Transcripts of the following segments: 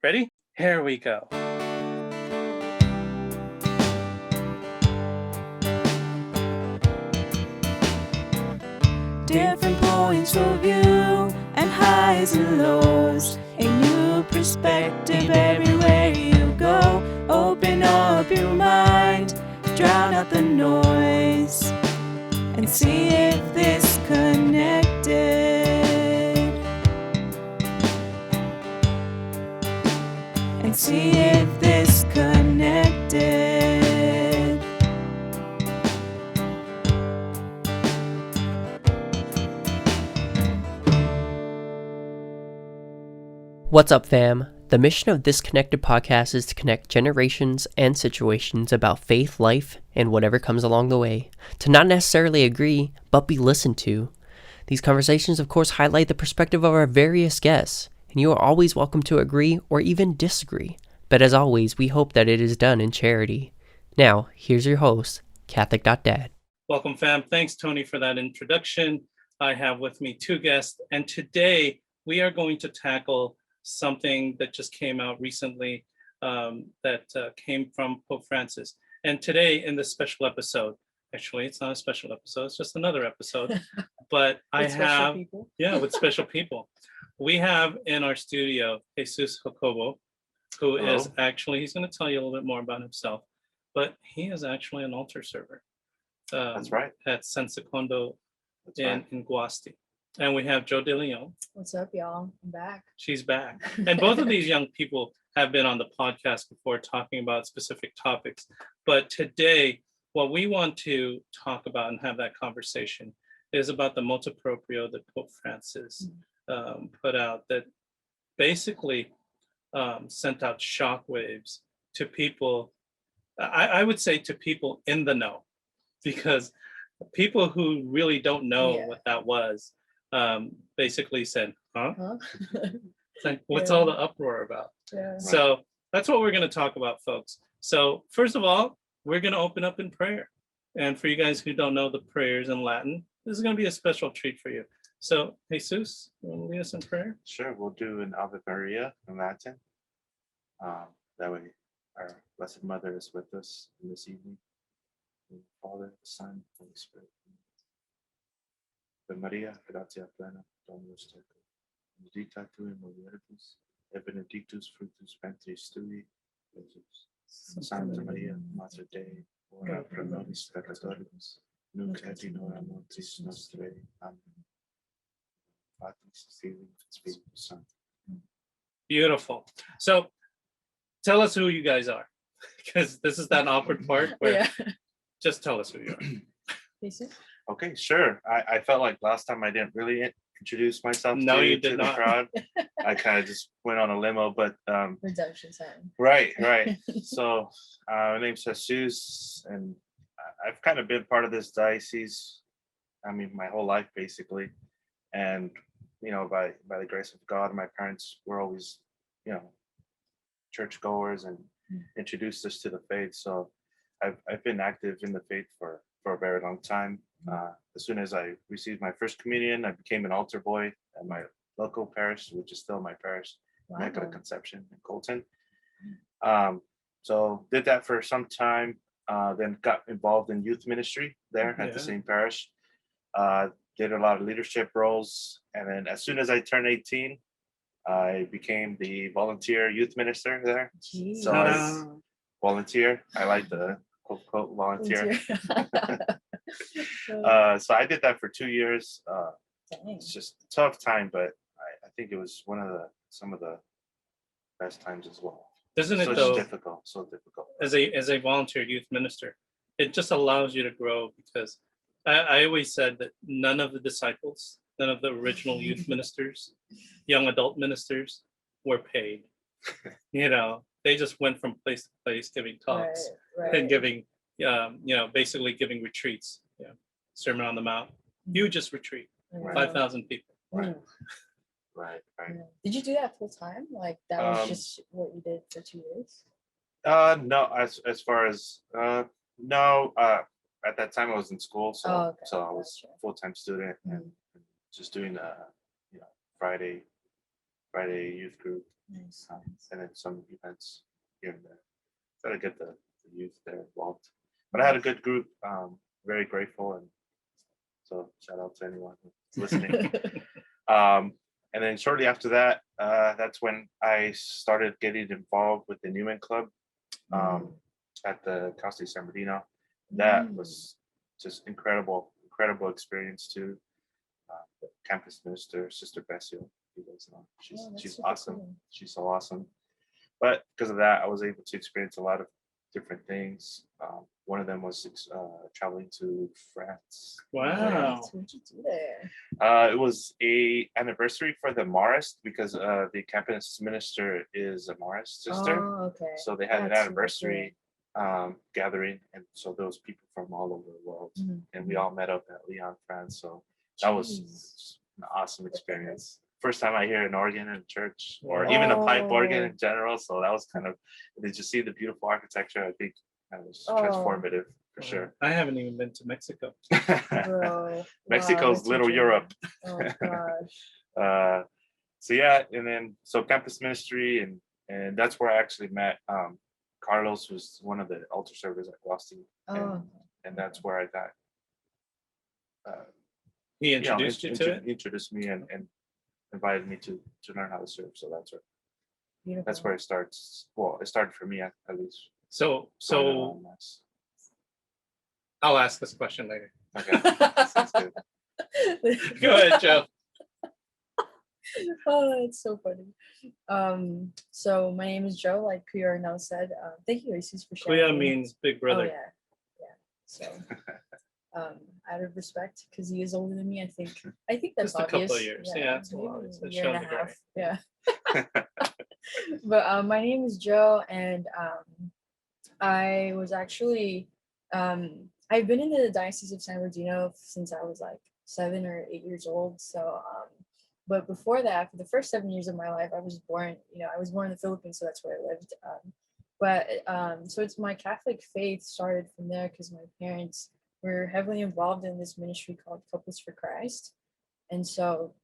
Ready? Here we go. Different points of view and highs and lows. A new perspective everywhere you go. Open up your mind, drown out the noise, and see if this connected. And see if this connected. What's up, fam? The mission of this Connected podcast is to connect generations and situations about faith, life, and whatever comes along the way. To not necessarily agree, but be listened to. These conversations, of course, highlight the perspective of our various guests, and you are always welcome to agree or even disagree. But as always, we hope that it is done in charity. Now, here's your host, Catholic.Dad. Welcome, fam. Thanks, Tony, for that introduction. I have with me two guests, and today we are going to tackle something that just came out recently that came from Pope Francis. And today in this special episode, actually, it's not a special episode, it's just another episode. But I have, with special people. We have in our studio Jesus Jacobo, who is actually, he's going to tell you a little bit more about himself, but he is actually an altar server. That's right. At San Secondo in Guasti. And we have Joe De Leon. What's up, y'all? I'm back. She's back. And both of these young people have been on the podcast before talking about specific topics. But today, what we want to talk about and have that conversation is about the Motu Proprio that Pope Francis put out that basically sent out shockwaves to people. I would say to people in the know, because people who really don't know what that was basically said, huh? It's like, what's all the uproar about? So that's what we're going to talk about, folks. So first of all, we're going to open up in prayer. And for you guys who don't know the prayers in Latin, this is going to be a special treat for you. So Jesus, you want to lead us in prayer? Sure, we'll do an Ave Maria in Latin. That way our Blessed Mother is with us in this evening. In the Father, the Son, Holy Spirit. Ave Maria, gratia plena, Dominus tecum, benedicta tu in mulieribus, et benedictus fructus ventris tui, Jesus. Santa Maria, Mater Dei, ora pro nobis peccatoribus, nunc et in hora mortis nostrae. Amen. Patris, Filii, Spiritus Sancti. Beautiful. So tell us who you guys are, because this is that awkward part where just tell us who you are. Okay, sure. I felt like last time I didn't really introduce myself No, you did to not. the crowd. I kind of just went on a limo, but Redemption time. right. So my name's Jesus, and I've kind of been part of this diocese, I mean, my whole life basically. And by the grace of God, my parents were always, churchgoers and introduced us to the faith. So I've been active in the faith for a very long time. As soon as I received my first communion, I became an altar boy at my local parish, which is still my parish, Immaculate Conception in Colton. So did that for some time, then got involved in youth ministry there at the same parish. Did a lot of leadership roles, and then as soon as I turned 18, I became the volunteer youth minister there. Jeez. So I volunteer. I like the quote volunteer. So I did that for 2 years. It's just a tough time, but I think it was some of the best times as well. Isn't it so though? So difficult. As a volunteer youth minister, it just allows you to grow, because I always said that none of the disciples, none of the original youth ministers, young adult ministers, were paid. They just went from place to place giving talks and giving, basically giving retreats. Sermon on the Mount, hugest retreat, 5,000 people. Right. Did you do that full time? Like that was just what you did for 2 years? No, as far as no. At that time I was in school, so I was a full-time student and just doing Friday Friday youth group, Nice. and then some events here and there. Try to get the youth there involved. But I had a good group. Very grateful, and so shout out to anyone who's listening. And then shortly after that, that's when I started getting involved with the Newman Club at the Casa de San Bernardino. That was just incredible experience too. The campus minister, Sister Bessie, you guys know, she's awesome. Cool. She's so awesome. But because of that, I was able to experience a lot of different things. One of them was traveling to France. Wow. What'd you do there? It was a anniversary for the Marist because the campus minister is a Marist sister. Oh, okay. So they had an That's super anniversary gathering, and so there was people from all over the world, and we all met up at Lyon, France. So that was just an awesome experience. First time I hear an organ in church, or even a pipe organ in general. So that was kind of, did you see the beautiful architecture? I think that was transformative for sure. I haven't even been to Mexico. Bro. Mexico's little Europe. Oh my gosh. So yeah, and then so campus ministry, and that's where I actually met Carlos, who's one of the altar servers at Gloucester, and that's where I got. He introduced you to it. Introduced me and invited me to learn how to serve. So Beautiful. that's where it starts. Well, it started for me at least. So I'll ask this question later. Okay, sounds good. Go ahead, Joe. Oh, it's so funny. So my name is Joe, like Kuya now said. Thank you, Oasis, for sharing. Kuya means big brother. Oh yeah. So out of respect, because he is older than me, I think that's Just a obvious. couple of years. Yeah, it's a lot. It's Year and a shown the half. growth. Yeah. But my name is Joe, and I was actually I've been in the Diocese of San Bernardino since I was like 7 or 8 years old. So but before that, for the first 7 years of my life, I was born in the Philippines, so that's where I lived. So it's my Catholic faith started from there because my parents were heavily involved in this ministry called Couples for Christ. And so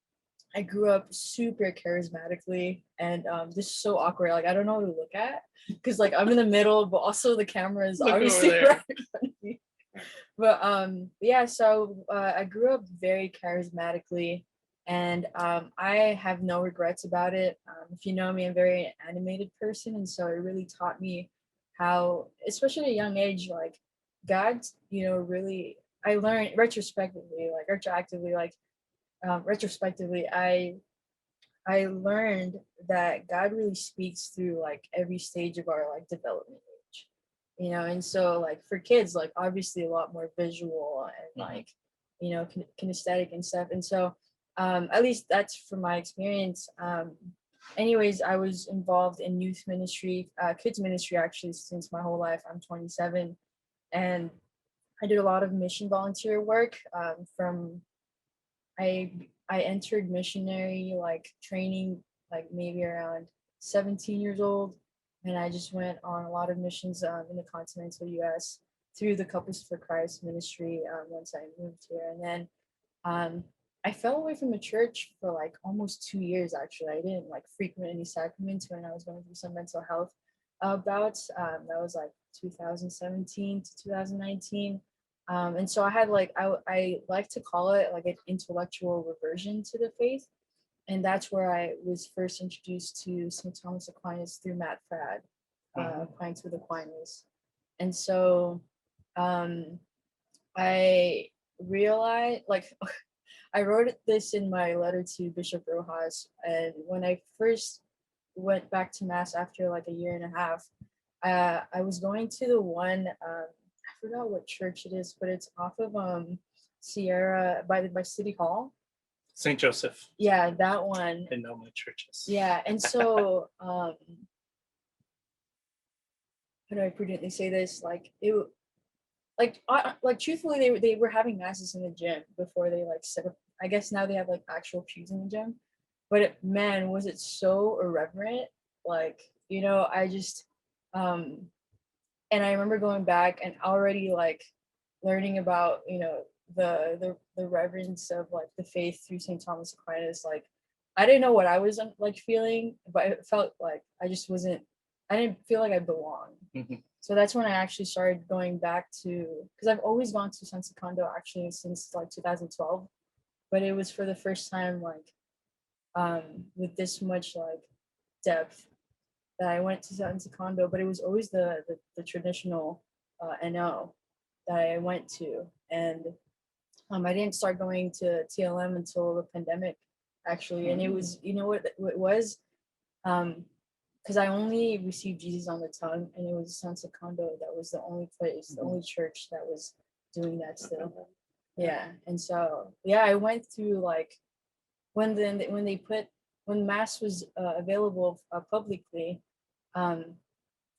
I grew up super charismatically, and this is so awkward. Like I don't know who to look at because like I'm in the middle, but also the camera is obviously right in front of me. But yeah, so I grew up very charismatically, and I have no regrets about it. If you know me, I'm a very animated person, and so it really taught me how, especially at a young age, like God, really, I learned retrospectively, I learned that God really speaks through like every stage of our like development age, and so like for kids, like obviously a lot more visual and like, kinesthetic and stuff. And so at least that's from my experience. Anyways, I was involved in youth ministry, kids ministry actually since my whole life. I'm 27, and I did a lot of mission volunteer work. I entered missionary like training like maybe around 17 years old, and I just went on a lot of missions in the continental U.S. through the Couples for Christ ministry once I moved here. And then I fell away from the church for like almost 2 years actually. I didn't like frequent any sacraments when I was going through some mental health bouts. That was like 2017 to 2019. And so I had like, I like to call it like an intellectual reversion to the faith. And that's where I was first introduced to St. Thomas Aquinas through Matt Fradd, Aquinas with Aquinas. And so I realized, like, I wrote this in my letter to Bishop Rojas. And when I first went back to Mass after like a year and a half, I was going to the one, I forgot what church it is, but it's off of Sierra by City Hall. St. Joseph. Yeah, that one. I know my churches. Yeah, and so how do I prudently say this? Like it, like truthfully, they were having masses in the gym before they like set up. I guess now they have like actual pews in the gym, but man, was it so irreverent? Like I just and I remember going back and already like learning about the reverence of like the faith through St. Thomas Aquinas. Like I didn't know what I was like feeling, but it felt like I just wasn't. I didn't feel like I belonged. Mhm. So that's when I actually started going back to, because I've always gone to San Secondo actually since like 2012, but it was for the first time like with this much like depth that I went to San Secondo, but it was always the traditional Anno that I went to, and I didn't start going to TLM until the pandemic actually, and it was, you know what it was, because I only received Jesus on the tongue, and it was San Secondo that was the only place, the only church that was doing that still. Yeah, and so yeah, I went through like when when mass was available publicly, um,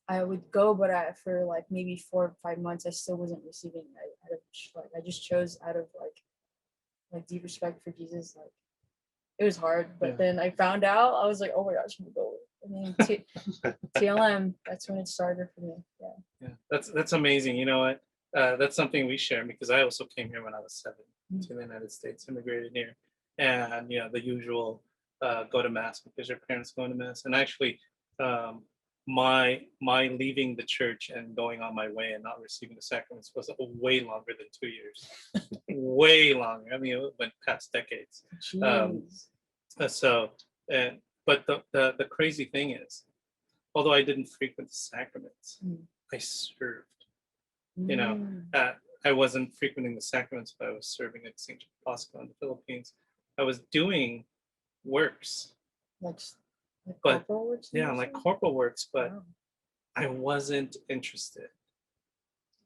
I would go, but for like maybe 4 or 5 months, I still wasn't receiving. I just chose out of like deep respect for Jesus. Like it was hard, but Yeah. then I found out. I was like, oh my gosh, I'm gonna go. And then TLM, that's when it started for me. Yeah. Yeah, that's amazing. You know what? That's something we share because I also came here when I was 7 to the United States, immigrated here, and the usual go to mass because your parents go to mass. And actually, my leaving the church and going on my way and not receiving the sacraments was way longer than 2 years, way longer. I mean, it went past decades. Jeez. So, but the crazy thing is, although I didn't frequent the sacraments, I served. You know, I wasn't frequenting the sacraments, but I was serving at St. John Bosco in the Philippines. I was doing works, like but corporal works. yeah, like corporal works, but Wow. I wasn't interested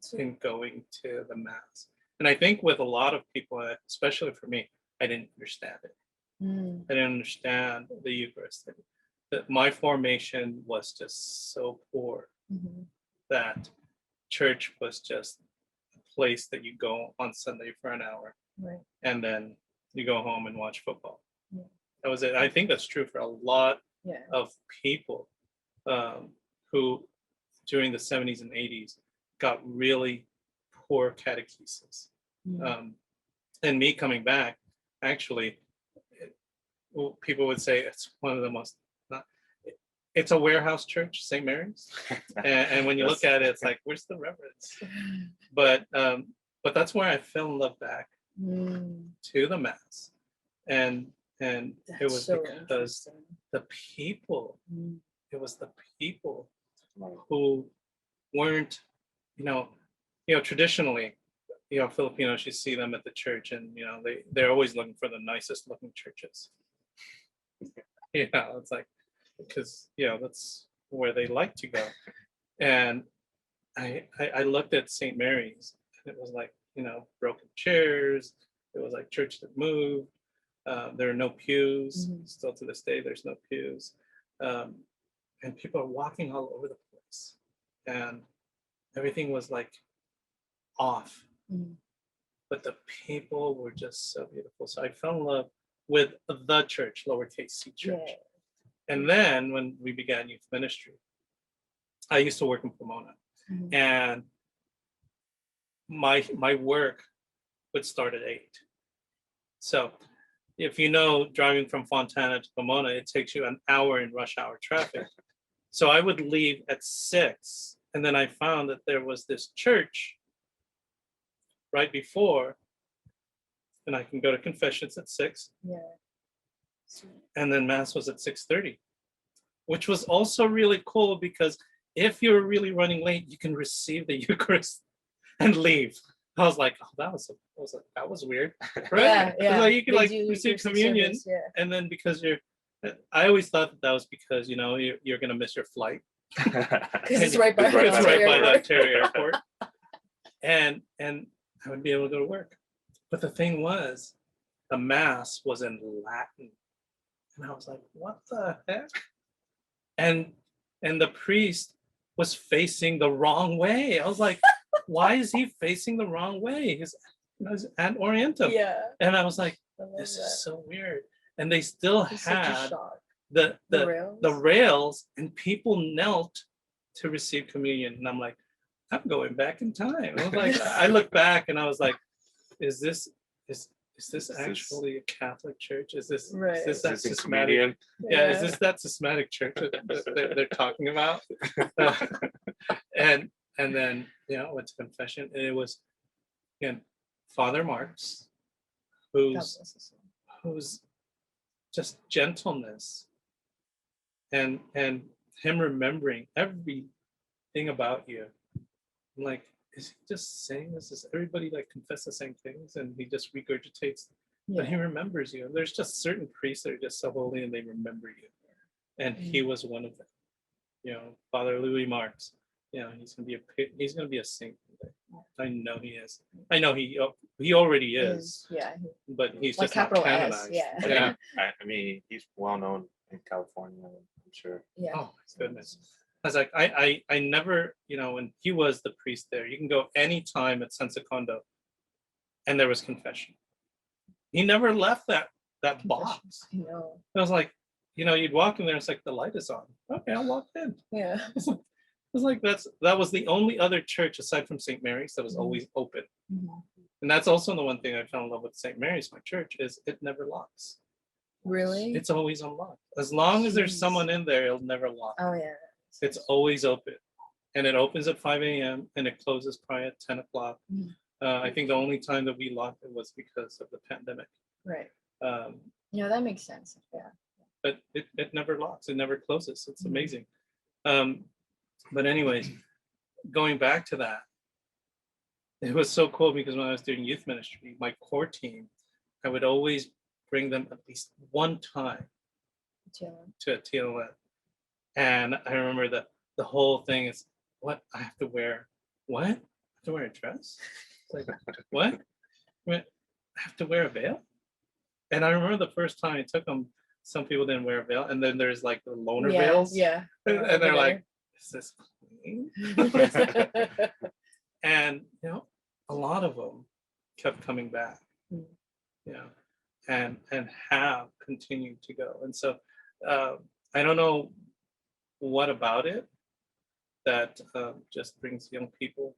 So- in going to the mass. And I think with a lot of people, especially for me, I didn't understand it. Mm, I didn't understand the Eucharist. That my formation was just so poor mhm. that church was just a place that you go on Sunday for an hour Right. and then you go home and watch football. Yeah. That was it. I think that's true for a lot Yeah. of people who during the 70s and 80s got really poor catechesis. Mm. And me coming back, actually, people would say it's one of the most, not, it's a warehouse church, St. Mary's. And when you look at it, it's like, where's the reverence? But that's where I fell in love back Mm. to the mass. And it That's was so because interesting. the people, Mm. it was the people Right. who weren't, traditionally, Filipinos, you see them at the church and, they're always looking for the nicest looking churches. It's like, because, that's where they like to go. And I looked at St. Mary's and it was like, broken chairs. It was like church that moved. There are no pews. Mhm. Still to this day, there's no pews. And people are walking all over the place. And everything was like off. Mhm. But the people were just so beautiful. So I fell in love with the church, lowercase c church. Yeah. And then when we began youth ministry, I used to work in Pomona. Mhm. And my work would start at 8. So if driving from Fontana to Pomona, it takes you an hour in rush hour traffic. So I would leave at 6, and then I found that there was this church right before, and I can go to confessions at 6, Yeah. and then mass was at 6:30, which was also really cool because if you're really running late, you can receive the Eucharist and leave. I was like, oh, that was weird, right? Yeah. Like you can They do receive Eucharistic communion, service, yeah. and then because I always thought that was because you're gonna miss your flight. Because it's right by It's right by the the Ontario airport, and I would be able to go to work. But the thing was, the mass was in Latin, and I was like, what the heck? And the priest was facing the wrong way. I was like, why is he facing the wrong way? He's at Orientum. Yeah. And I was like, I love this that. is so weird. And they still It's such a had shock. the rails. rails, and people knelt to receive communion. And I'm like, I'm going back in time. I was like, I look back and I was like, is is this Is this- actually a Catholic church? Is this Right. is this Is that this in systematic? comedian? Yeah, is this that systematic church that they're talking about? and then went to confession, and it was again Father Marks, God who's bless us. who's just gentleness and him remembering everything about you. I'm like, is he just saying this? Is everybody like confess the same things and he just regurgitates? But he Yeah. remembers you. And there's just certain priests that are just so holy and they remember you. And he was one of them. Father Louis Marks. He's gonna be a saint one day. I know he is. I know he already is, Yeah. but he's Like just not capital S, canonized. yeah. Yeah. I mean, he's well known in California, I'm sure. Yeah. Oh my goodness. I was like, I never, when he was the priest there, you can go anytime at San Secondo and there was confession. He never left that box. I know. I was like, you'd walk in there, it's like the light is on. Okay, I'll walk in. Yeah. It was like that was the only other church aside from St. Mary's that was Mhm. always open. Mhm. And that's also the one thing I fell in love with St. Mary's, my church, is it never locks. Really? It's always unlocked. As long as there's Jeez. someone in there, it'll never lock. Oh yeah. It's always open. And it opens at 5 a.m. and it closes probably at 10 o'clock. Mhm. I think the only time that we locked it was because of the pandemic. Right. Um, That makes sense. Yeah. but it never locks. It never closes. It's Mhm. amazing. But anyways, going back to that, it was so cool because when I was doing youth ministry, my core team, I would always bring them at least one time Chilling. to a TLN. And I remember that the whole thing is, what? I have to wear, what? I have to wear a dress? It's like, what? I have to wear a veil? And I remember the first time I took them, some people didn't wear a veil. And then there's like the loner veils. Yeah. And they're like, is this clean? And, a lot of them kept coming back, Mm. and have continued to go. And so I don't know what about it that just brings young people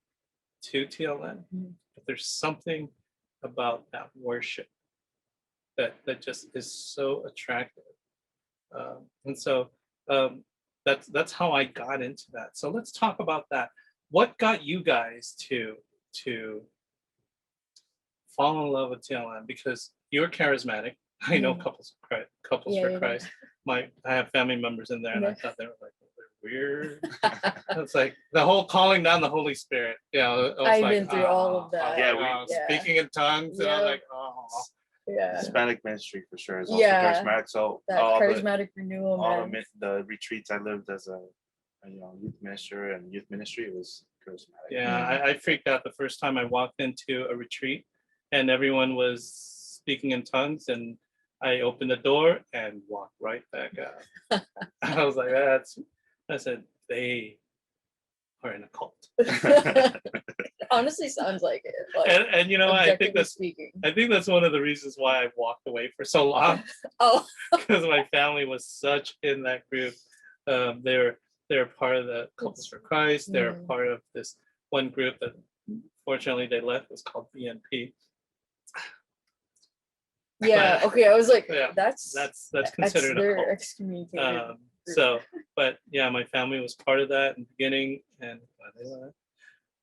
to TLN, Mhm. but there's something about that worship that just is so attractive. And so that's how I got into that. So let's talk about that. What got you guys to fall in love with TLN? Because you're charismatic. I know Mhm. couples Yeah, for yeah. Christ. I have family members in there, and I Yeah. thought they were like, they're weird. It's like the whole calling down the Holy Spirit. It was I've like, been through all of that. Yeah, Yeah. speaking in tongues, and I'm Yep. like, oh. Yeah. Hispanic ministry for sure is also Yeah. charismatic. So That all charismatic renewal, all man. the retreats I lived as a youth minister and youth ministry was charismatic. Yeah, Mm. I freaked out the first time I walked into a retreat and everyone was speaking in tongues, and I opened the door and walked right back out. I was like, I said, they are in a cult. Honestly, sounds like it. Like, And I think objectively that's speaking. one of the reasons why I walked away for so long, Oh, because my family was such in that group. They're part of the Couples for Christ. They're Mm. part of this one group that fortunately they left, was called BNP. yeah. Okay, I was like, Yeah, that's considered a they're cult. excommunicated. So, but yeah, my family was part of that in the beginning, and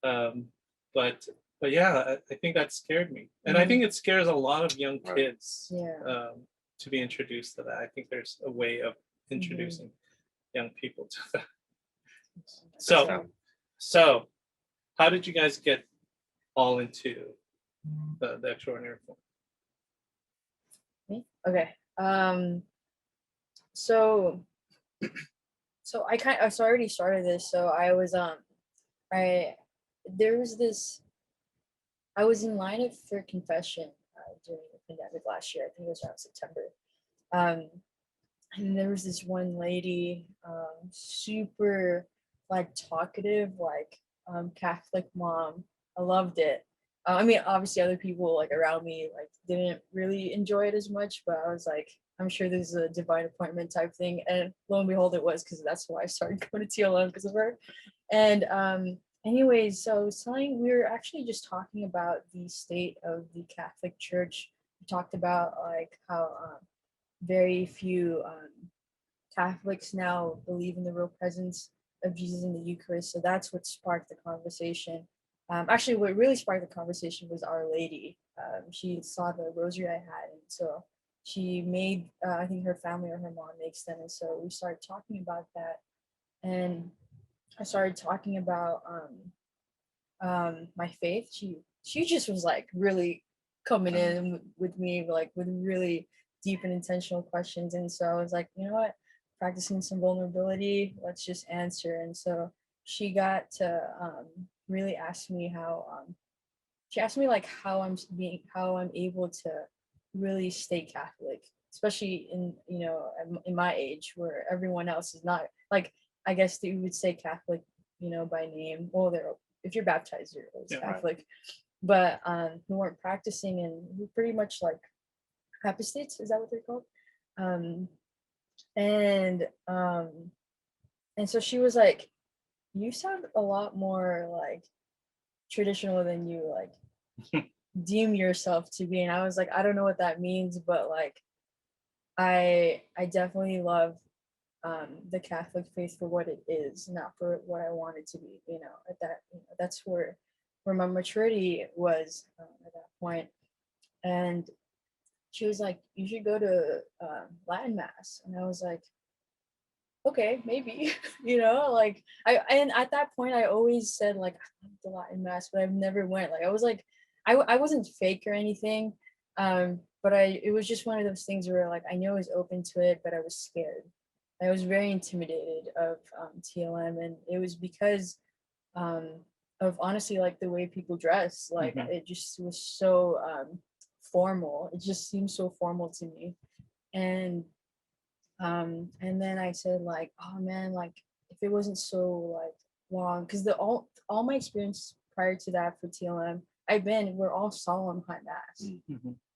but yeah, I think that scared me, and I Mhm. think it scares a lot of young Right. kids Yeah. to be introduced to that. I think there's a way of introducing young people to that. So, Um, how did you guys get all into the extraordinary form? Me? Okay. So I already started this. So I was there was this. I was in line for confession during the pandemic last year. I think it was around September. And there was this one lady, super like talkative, like Catholic mom. I loved it. I mean, obviously, other people like around me like didn't really enjoy it as much, but I was like, I'm sure this is a divine appointment type thing. And lo and behold, it was, because that's why I started going to TLM, because of her. And anyways, so we were actually just talking about the state of the Catholic Church we talked about like how very few Catholics now believe in the real presence of Jesus in the Eucharist. So that's what sparked the conversation. Actually, what really sparked the conversation was Our Lady. She saw the rosary I had, and so she made, I think her family or her mom makes them, and so we started talking about that, and I started talking about my faith. She just was like really coming in with me like with really deep and intentional questions, and so I was like, you know what, practicing some vulnerability, let's just answer. And so she got to really ask me how she asked me like how I'm able to really stay Catholic, especially in, you know, in my age where everyone else is not, like, I guess that you would say Catholic, you know, by name. Well, they're, if you're baptized, you're always Catholic, but who weren't practicing, and who pretty much like apostates, is that what they're called? Um, and um, and so she was like, "You sound a lot more like traditional than you like deem yourself to be." And I was like, I don't know what that means, but like I definitely love the Catholic faith for what it is, not for what I want it to be. You know, at that, you know, that's where my maturity was at that point. And she was like, "You should go to Latin mass," and I was like, "Okay, maybe." You know, like and at that point I always said like I love the Latin mass, but I've never went. Like I was like, I wasn't fake or anything, but it was just one of those things where like I knew I was open to it, but I was scared. I was very intimidated of TLM, and it was because um, of honestly like the way people dress. Like it just was so formal. It just seemed so formal to me, and then I said like, oh man, like if it wasn't so like long, because the all my experience prior to that for TLM, we're all solemn high mass.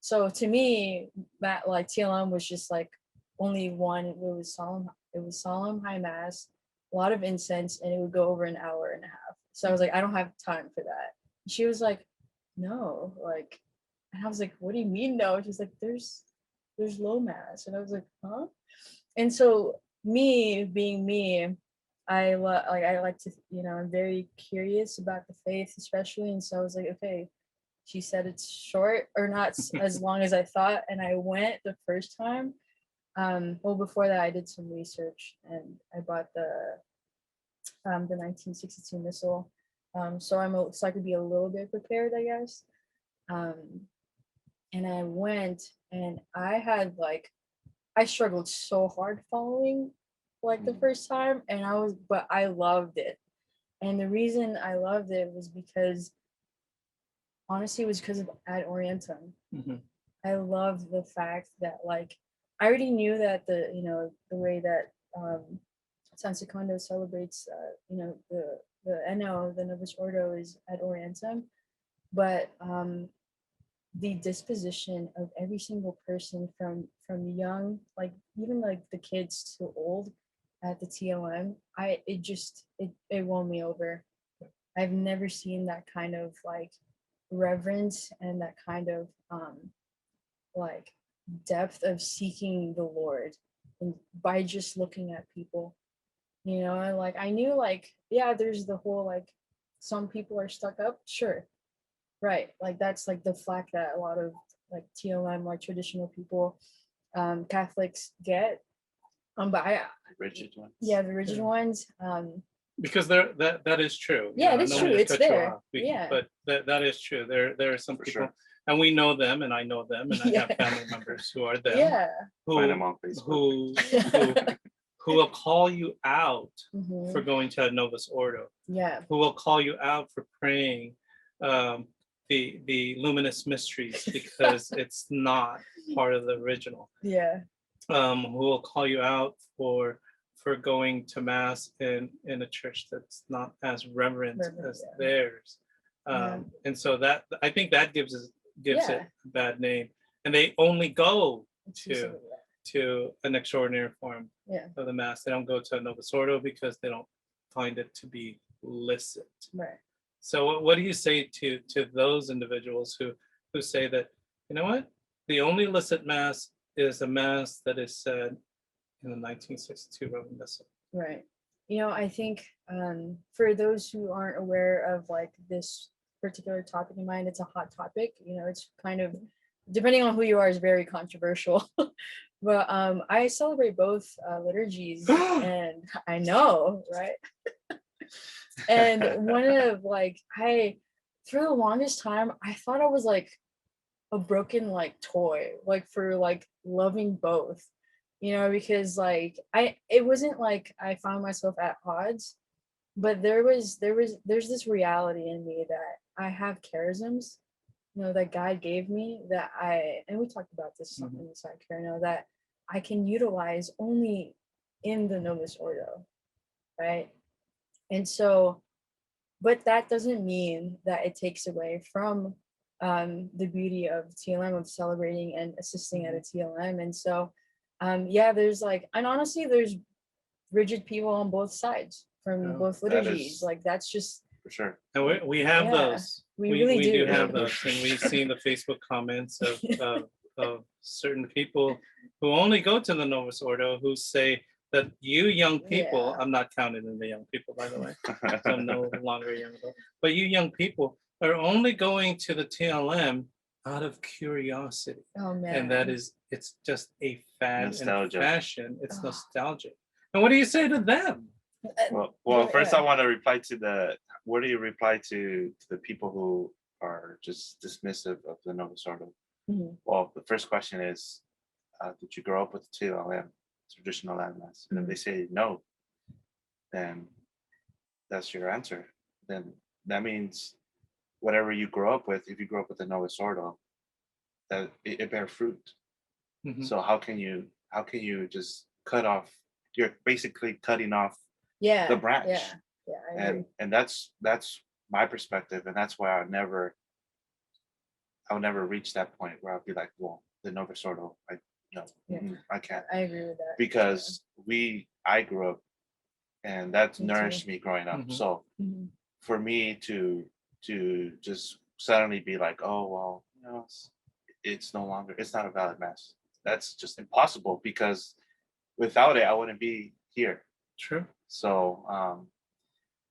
So to me, that like TLM was just like only one. It was solemn high mass, a lot of incense, and it would go over an hour and a half. So I was like, I don't have time for that. She was like, no, like, and I was like, what do you mean no? She's like, there's low mass, and I was like, huh? And so me being me, I like to, you know, I'm very curious about the faith, especially. And so I was like, okay, she said it's short or not as long as I thought, and I went the first time. Well, before that, I did some research, and I bought the 1962 missal, so I could be a little bit prepared, I guess. Um, and I went, and I struggled so hard following like the first time, and but I loved it. And the reason I loved it was because honestly it was because of Ad Orientem. I love the fact that like I already knew that the way that San Secondo celebrates the Anno, the Novus Ordo, is Ad Orientem, but the disposition of every single person from young, like even like the kids to old at the TLM, it won me over. I've never seen that kind of like reverence and that kind of like depth of seeking the Lord, and by just looking at people, you know. And like I knew like, yeah, there's the whole like some people are stuck up, sure, right, like that's like the flack that a lot of like TLM, like traditional people, Catholics get, but I Rigid ones. yeah, the rigid ones, because that is true. yeah, it is no true, need to it's cut you there, off, yeah, but that is true. There are some For people, sure. and we know them, and I know them, and I have Yeah. family members who are them, yeah. Find them who on Facebook. who will call you out Mhm. for going to a Novus Ordo, Yeah, who will call you out for praying the luminous mysteries because it's not part of the original. yeah, Who will call you out for going to mass in a church that's not as reverent as yeah. theirs. Yeah. And so that, I think that gives it Yeah. a bad name, and they only go Exclusively, to an extraordinary form yeah, of the mass. They don't go to a Novus Ordo because they don't find it to be licit. right. So what do you say to those individuals who say that, you know what, The only illicit mass is a mass that is said in the 1962 Roman Missal. Right. I think for those who aren't aware of like this particular topic in mind, it's a hot topic. It's kind of, depending on who you are, is very controversial. But I celebrate both liturgies, and I know, right? And one of like for the longest time, I thought I was like a broken like toy, like for like loving both, because like it wasn't like I found myself at odds, but there's this reality in me that I have charisms, that God gave me, that and we talked about this Mhm. in the side care, that I can utilize only in the Novus Ordo, right? And so, but that doesn't mean that it takes away from the beauty of TLM, of celebrating and assisting at a TLM. And so, yeah, there's like, and honestly, there's rigid people on both sides from Yeah, both that liturgies. is- Like that's just, For sure. And we have Yeah, those. we really do do. have those, and we've seen the Facebook comments of certain people who only go to the Novus Ordo who say that you young people, Yeah. I'm not counted in the young people, by the way, so I'm no longer a young adult, but you young people are only going to the TLM out of curiosity. Oh man. And that is, it's just a fad Nostalgia. and fashion. It's Oh. nostalgic. And what do you say to them? Well, first I Yeah. want to reply to what do you reply to the people who are just dismissive of the Novus Ordo? Mhm. Well, the first question is, did you grow up with the TLM, traditional landmass? And if they say no, then that's your answer. Then that means whatever you grow up with, if you grow up with the Novus Ordo, that it bear fruit. Mhm. So how can you just cut off? You're basically cutting off Yeah. the branch. Yeah. I agree. And that's my perspective, and that's why I'll never reach that point where I'll be like, well, the Novus Ordo, no, Yeah. I can't, I agree with that. because I grew up, and that's Me too. nourished me growing up. Mhm. So Mhm. for me to just suddenly be like, oh well, it's not a valid mass. That's just impossible, because without it, I wouldn't be here. True. So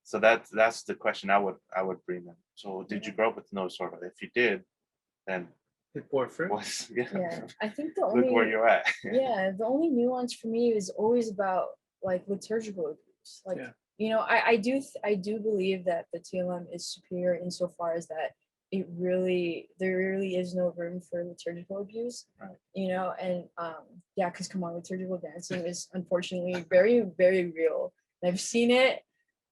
so that's the question I would bring them. So did you grow up with no sort of? If you did, then It bore fruit. what's Yeah. I think the look only where you're at. yeah, the only nuance for me is always about like liturgical abuse. Like, Yeah. I do believe that the TLM is superior insofar as that there really is no room for liturgical abuse. Right. And yeah, because come on, liturgical dancing is unfortunately very, very real. And I've seen it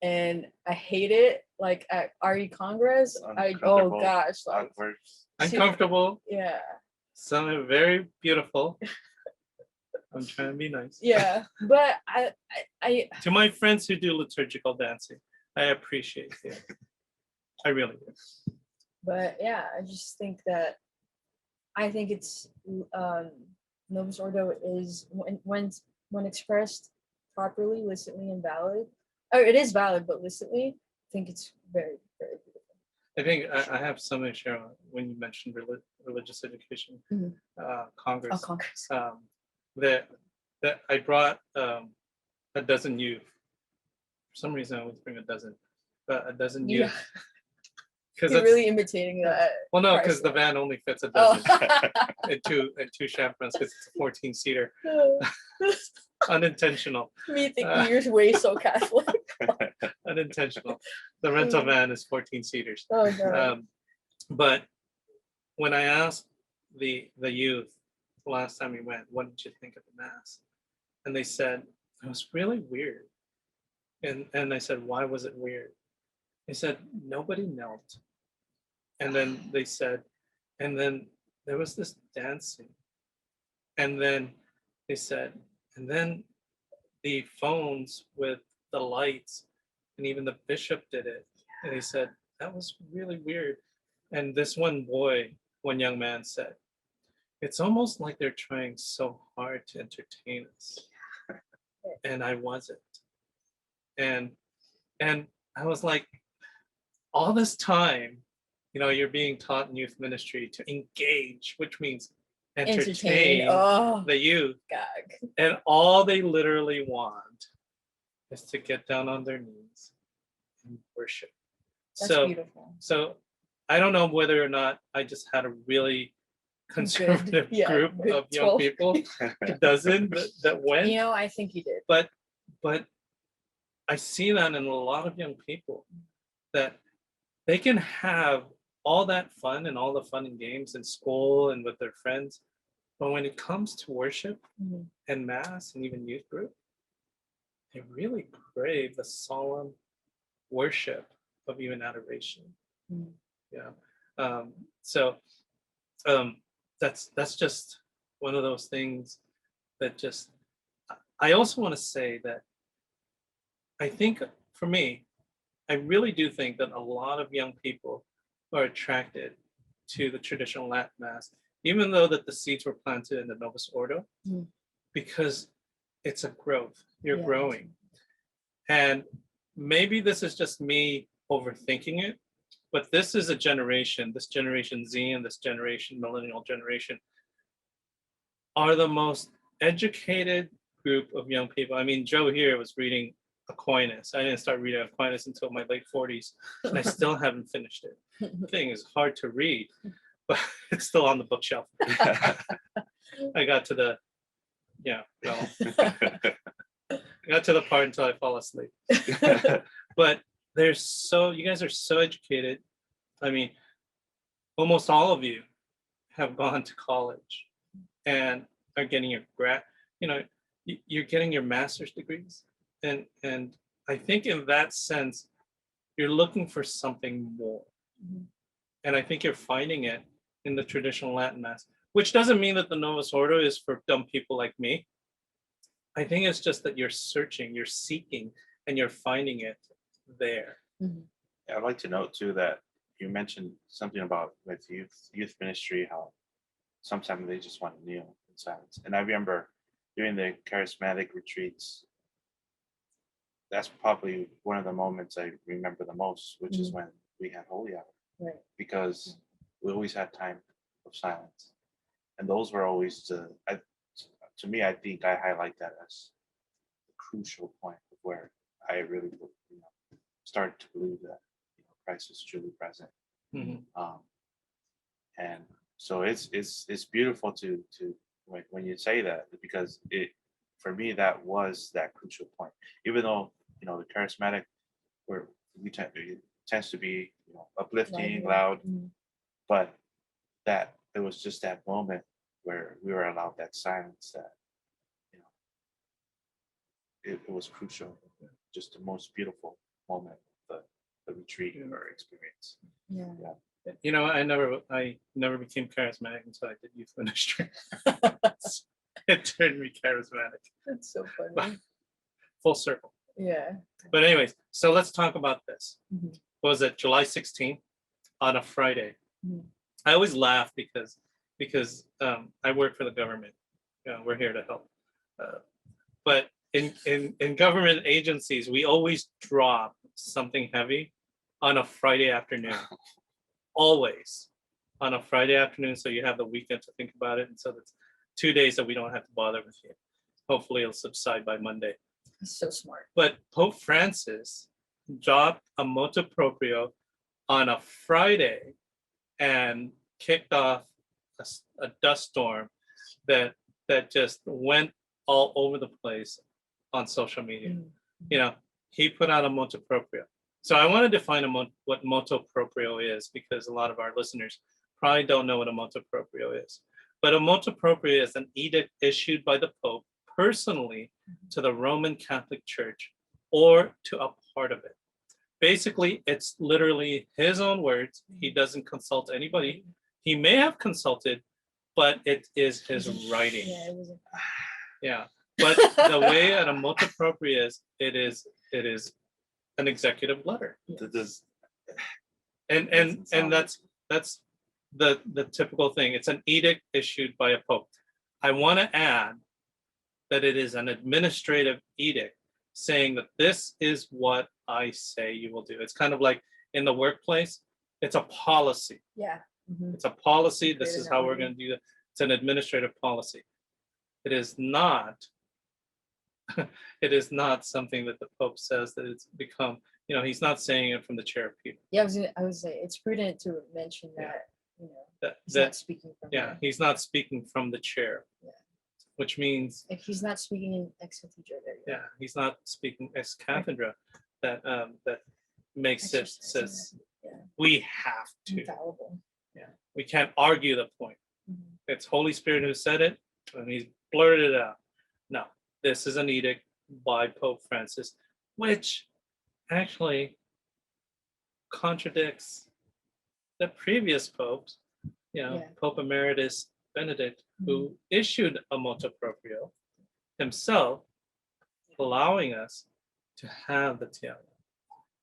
and I hate it. Like at RE Congress, oh Uncomfortable, gosh, like awkward. Uncomfortable. yeah. Some very beautiful. I'm trying to be nice. Yeah, but I To my friends who do liturgical dancing, I appreciate it. I really do. but yeah, I just think that I think it's Novus Ordo is when expressed properly, licitly, and valid. Oh, it is valid, but licitly, I think it's very, very beautiful. I think I have something to share on when you mentioned religious education Mhm. Congress. Oh, Congress. That I brought a dozen youth. For some reason, I always bring a dozen, but a dozen youth. Yeah, Because you're really imitating that. well, no, because the van only fits a dozen and two chaperones because it's a 14-seater. Unintentional. Me thinking you're way so Catholic. Unintentional. The rental van is 14 seaters. Oh no. But when I asked the youth the last time we went, what did you think of the mass? And they said it was really weird. And I said, why was it weird? They said nobody knelt. And then they said, and then there was this dancing. And then they said, and then the phones with the lights, and even the bishop did it. And he said, that was really weird. And this one young man said, it's almost like they're trying so hard to entertain us. And I wasn't. And I was like, all this time, you're being taught in youth ministry to engage, which means entertain Oh the youth. God. And all they literally want is to get down on their knees and worship. That's So, beautiful. so I don't know whether or not I just had a really conservative group good of young 12. people, a dozen that went, You know, I think you did. but I see that in a lot of young people that they can have all that fun and all the fun and games in school and with their friends, but when it comes to worship Mhm. and mass and even youth group, they really crave the solemn worship of even adoration. Mhm. Yeah. So that's just one of those things that just. I also want to say that I think for me, I really do think that a lot of young people are attracted to the traditional Latin mass, even though that the seeds were planted in the Novus Ordo, Mhm. because it's a growth. You're Yeah. growing. And maybe this is just me overthinking it, but this is a generation, this generation Z and this generation, millennial generation, are the most educated group of young people. I mean, Joe here was reading Aquinas. I didn't start reading Aquinas until my late 40s, and I still haven't finished it. The thing is hard to read, but it's still on the bookshelf. I got to the, I got to the part until I fall asleep. But you guys are so educated. I mean, almost all of you have gone to college and are getting your you're getting your master's degrees. And I think in that sense, you're looking for something more. Mhm. And I think you're finding it in the traditional Latin mass, which doesn't mean that the Novus Ordo is for dumb people like me. I think it's just that you're searching, you're seeking, and you're finding it there. Mhm. Yeah, I'd like to note too that you mentioned something about with youth ministry, how sometimes they just want to kneel in silence. And I remember during the charismatic retreats, that's probably one of the moments I remember the most, which is when we had holy hour, Right. because we always had time of silence, and those were always to me, I think I highlight that as the crucial point of where I really started to believe that Christ is truly present. Mhm. And so it's beautiful to when you say that, because it, for me, that was that crucial point. Even though the charismatic, where it tends to be uplifting, loud, Mhm. but that it was just that moment where we were allowed that silence, that it was crucial, just the most beautiful moment of the retreat or experience. Yeah. I never became charismatic until I did youth ministry. It turned me charismatic. That's so funny. Full circle. Yeah. But anyways, so let's talk about this. Mhm. What was it, July 16th on a Friday? Mhm. I always laugh because I work for the government. We're here to help. But in government agencies, we always drop something heavy on a Friday afternoon. Always on a Friday afternoon, so you have the weekend to think about it, and so that's 2 days that we don't have to bother with you. Hopefully it'll subside by Monday. That's so smart. But Pope Francis dropped a Motu Proprio on a Friday and kicked off a dust storm that just went all over the place on social media. Mhm. He put out a Motu Proprio. So I want to define what Motu Proprio is, because a lot of our listeners probably don't know what a Motu Proprio is. But a Motu Proprio is an edict issued by the Pope personally to the Roman Catholic Church or to a part of it. Basically, it's literally his own words. He doesn't consult anybody. He may have consulted, but it is his writing. Yeah, it was. Yeah. But the way a Motu Proprio is, it is an executive letter. And that's the typical thing. It's an edict issued by a pope. I want to add that it is an administrative edict saying that this is what I say you will do. It's kind of like in the workplace, it's a policy. Yeah. Mhm. It's a policy. This Great is how we're analogy. going to do that. It's an administrative policy. It is not. It is not something that the Pope says that it's become. He's not saying it from the chair of Peter. Yeah, I would say it's prudent to mention Yeah. that, That, he's that not speaking from yeah, there. he's not speaking from the chair, Yeah. which means Like he's not speaking in ex cathedra there. yeah, he's not speaking ex cathedra. That makes it Exercising says Yeah. we have to. Infallible. Yeah, we can't argue the point. Mhm. It's Holy Spirit who said it, and he's blurted it out. No, this is an edict by Pope Francis, which actually contradicts the previous popes, Yeah. Pope Emeritus Benedict, who issued a motu proprio himself, allowing us to have the tiara.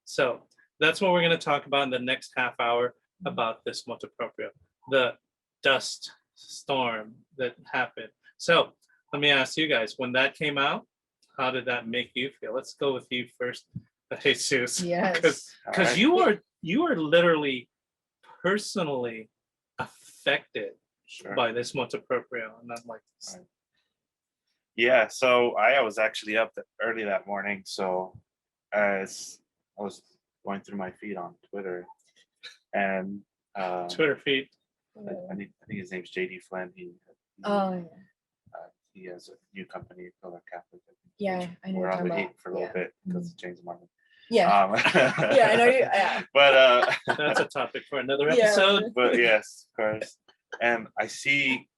So that's what we're going to talk about in the next half hour about this motu proprio, the dust storm that happened. So let me ask you guys, when that came out, how did that make you feel? Let's go with you first, Jesus. Yes. Because Alright. you are literally personally affected Sure. by this motu proprio, and I'm like, Right. Yeah, so I was actually up early that morning. So as I was going through my feed on Twitter, and Twitter feed. I think his name's JD Flynn. Oh yeah. He has a new company called Catholic. Yeah, I know We're what on you're the talking heat about. for a little Yeah. bit because of James Martin. Yeah. Yeah, I know you. Yeah. But That's a topic for another Yeah. episode. but yes, of course. And I see,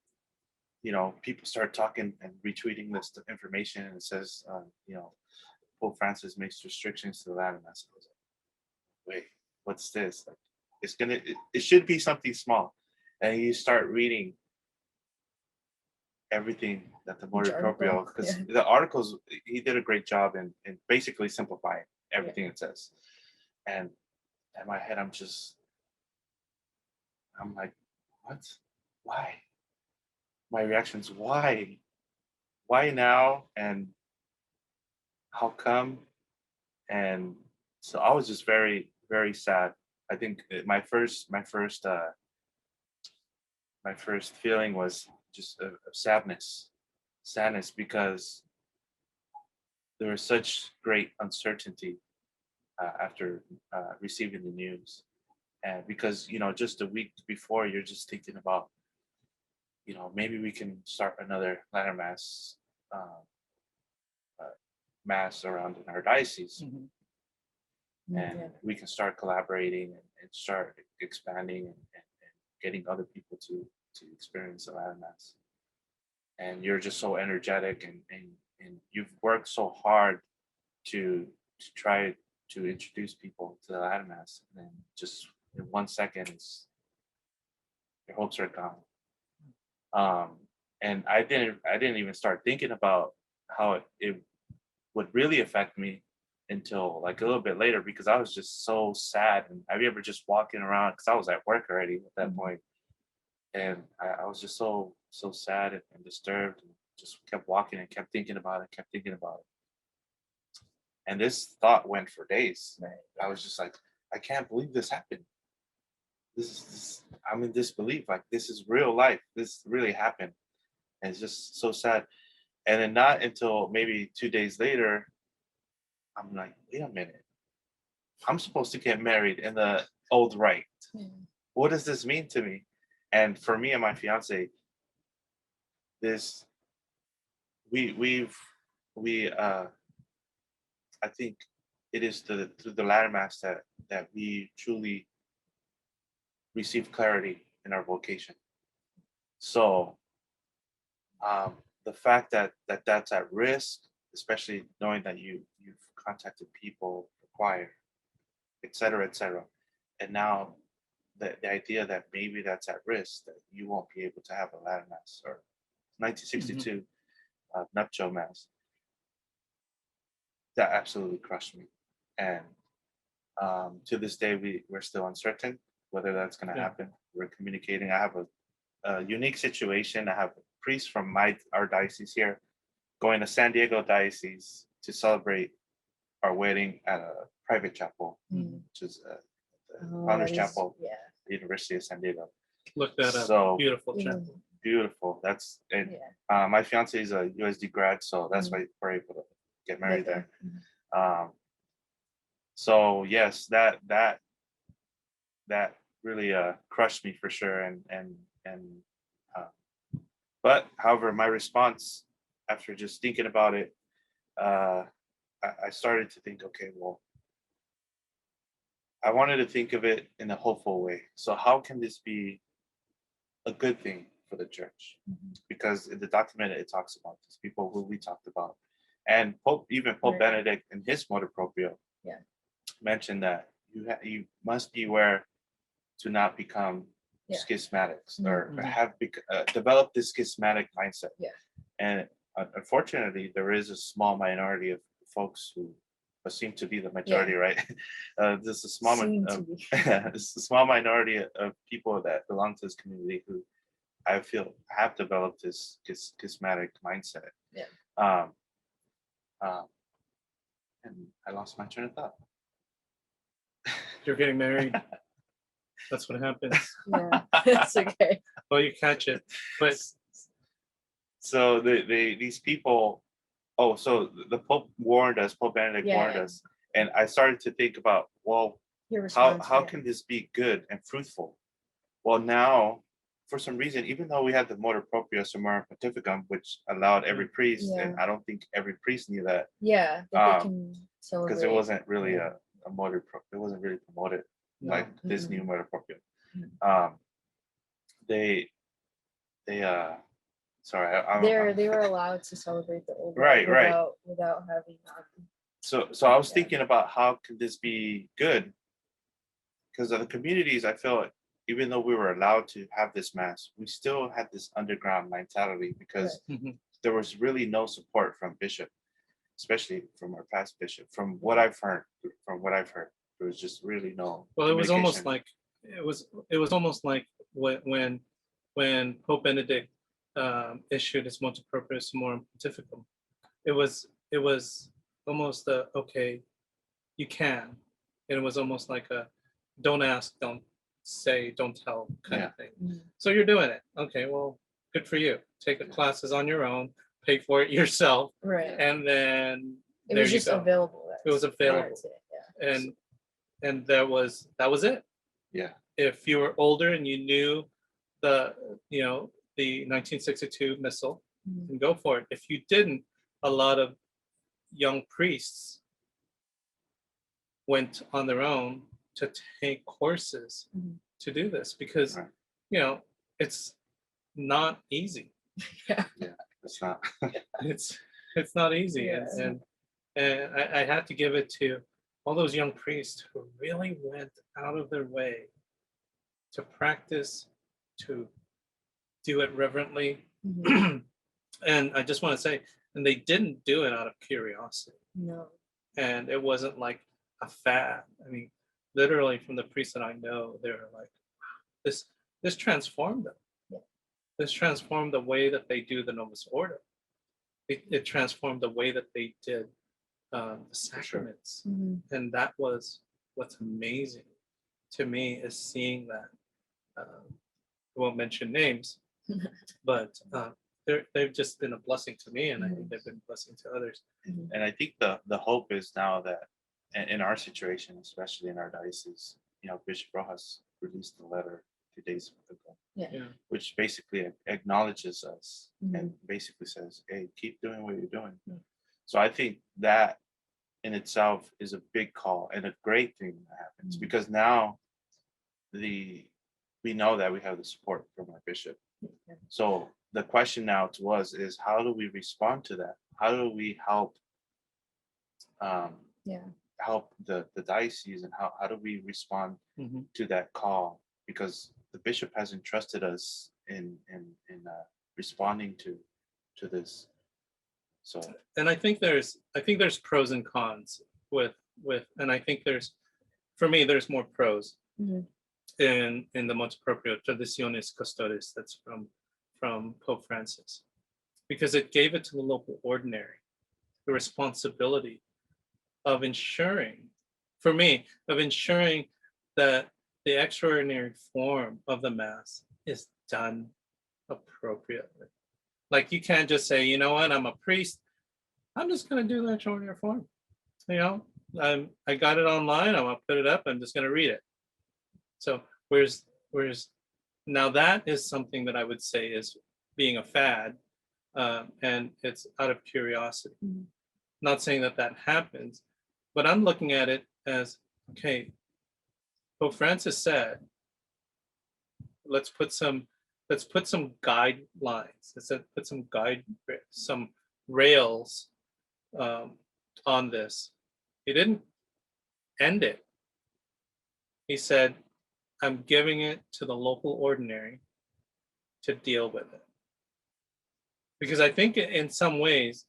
people start talking and retweeting this information, and it says, Pope Francis makes restrictions to the Latin Mass. I was like, wait, what's this? Like, it should be something small. And you start reading everything that the Motu Proprio, because the articles, he did a great job in basically simplifying everything it says. And in my head, I'm like, what? Why? My reaction's why? Why now? And how come? And so I was just very, very sad. I think my first feeling was just of sadness, because there was such great uncertainty after receiving the news, and because just a week before you're just thinking about, maybe we can start another Latter Mass mass around in our diocese, Mhm. and we can start collaborating and start expanding and getting other people to experience the Latter Mass. And you're just so energetic, and you've worked so hard to try to introduce people to the Latter Mass, and then just in 1 second, your hopes are gone. And I didn't even start thinking about how it would really affect me until like a little bit later, because I was just so sad. And I remember just walking around, because I was at work already at that point, and I was just so sad and disturbed, and just kept walking and kept thinking about it. And this thought went for days. I was just like, I can't believe this happened. I'm in disbelief. Like, this is real life. This really happened. And it's just so sad. And then not until maybe 2 days later, I'm like, wait a minute. I'm supposed to get married in the old rite. What does this mean to me? And for me and my fiance, I think it is through the Latter Mass that we truly receive clarity in our vocation. So the fact that that's at risk, especially knowing that you've contacted people, the choir, et cetera, and now the idea that maybe that's at risk, that you won't be able to have a Latter Mass or 1962 nuptial Mass, that absolutely crushed me. And to this day, we're still uncertain whether that's going to happen. We're communicating. I have a unique situation. I have a priest from our diocese here going to San Diego diocese to celebrate our wedding at a private chapel, which is the Founders Chapel, the University of San Diego. Look that up. So Beautiful chapel. beautiful. That's and Yeah. my fiance is a USD grad, so that's why we're able to get married there. So yes, that really crushed me for sure. And uh, but however, my response after just thinking about it, I started to think, okay, well, I wanted to think of it in a hopeful way. So how can this be a good thing for the church? Because in the document it talks about these people who we talked about, and Pope Right. Benedict in his Motu Proprio Yeah. mentioned that you must beware to not become schismatics or have developed this schismatic mindset. Yeah. And unfortunately, there is a small minority of folks who seem to be the majority, right? There's a small, it's a small minority of people that belong to this community who I feel have developed this schismatic mindset. Yeah. And I lost my train of thought. You're getting married. That's what happens. Yeah, it's okay. Well, you catch it, but so these people. Oh, so the Pope warned us. Pope Benedict warned us, and I started to think about, well, how can this be good and fruitful? Well, now, for some reason, even though we had the Motu Proprio Summorum Pontificum, which allowed every priest, and I don't think every priest knew that. Yeah, that they can celebrate. Because it wasn't really a Motu Proprio. It wasn't really promoted like this new Motu Proprio. They sorry, they were allowed to celebrate the old right without having so I was thinking about how can this be good, because of the communities, I feel like even though we were allowed to have this mass, we still had this underground mentality because there was really no support from bishop, especially from our past bishop. From what I've heard, there was just really no. Well, it was almost like when Pope Benedict issued his Motu Proprio Summorum Pontificum. It was almost okay, you can, and it was almost like a don't ask, don't say, don't tell kind of thing. So you're doing it. Okay, well, good for you. Take the classes on your own, pay for it yourself, right, and then it was just available. It was available, and that was it. Yeah. If you were older and you knew the 1962 missal, and go for it. If you didn't, a lot of young priests went on their own to take courses to do this because it's not easy. It's not. it's not easy, and I had to give it to all those young priests who really went out of their way to practice, to do it reverently. And I just want to say, and they didn't do it out of curiosity. No. And it wasn't like a fad. I mean, literally from the priests that I know, they were like, this transformed them. Yeah. This transformed the way that they do the Novus Ordo. It transformed the way that they did the sacraments. And that was what's amazing to me, is seeing that. I won't mention names, but they've just been a blessing to me, and I think they've been a blessing to others. And I think the hope is now that in our situation, especially in our diocese, Bishop Rojas released a letter 2 days ago, which basically acknowledges us and basically says, hey, keep doing what you're doing. So I think that in itself is a big call and a great thing that happens, because now we know that we have the support from our bishop. So the question now to us is, how do we respond to that? How do we help help the diocese, and how do we respond to that call? Because the bishop has entrusted us in responding to this. So, and I think there's pros and cons with and I think for me there's more pros in the Motu Proprio Traditionis Custodes that's from Pope Francis, because it gave it to the local ordinary the responsibility of ensuring that the extraordinary form of the Mass is done appropriately. Like you can't just say, you know what, I'm a priest. I'm just going to do that ordinary form. You know, I got it online. I'm going to put it up. I'm just going to read it. So whereas now that is something that I would say is being a fad, and it's out of curiosity. Not saying that that happens, but I'm looking at it as, okay, Pope Francis said, let's put some guidelines. Let's put some rails on this. He didn't end it. He said, I'm giving it to the local ordinary to deal with it. Because I think in some ways,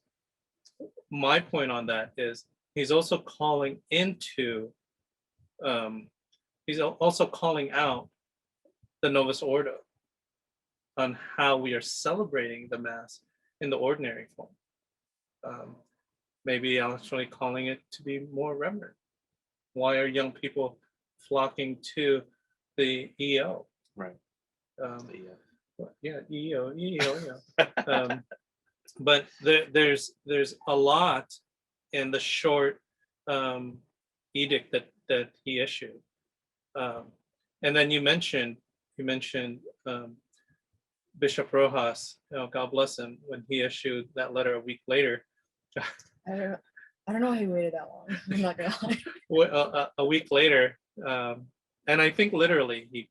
my point on that is he's also calling out the Novus Ordo on how we are celebrating the Mass in the ordinary form. Maybe actually calling it to be more reverent. Why are young people flocking to the EO? Right. Yeah, EO. But there's a lot in the short edict that he issued. And then you mentioned Bishop Rojas, God bless him, when he issued that letter a week later. I don't know how he waited that long. I'm not gonna lie. A week later, and I think literally he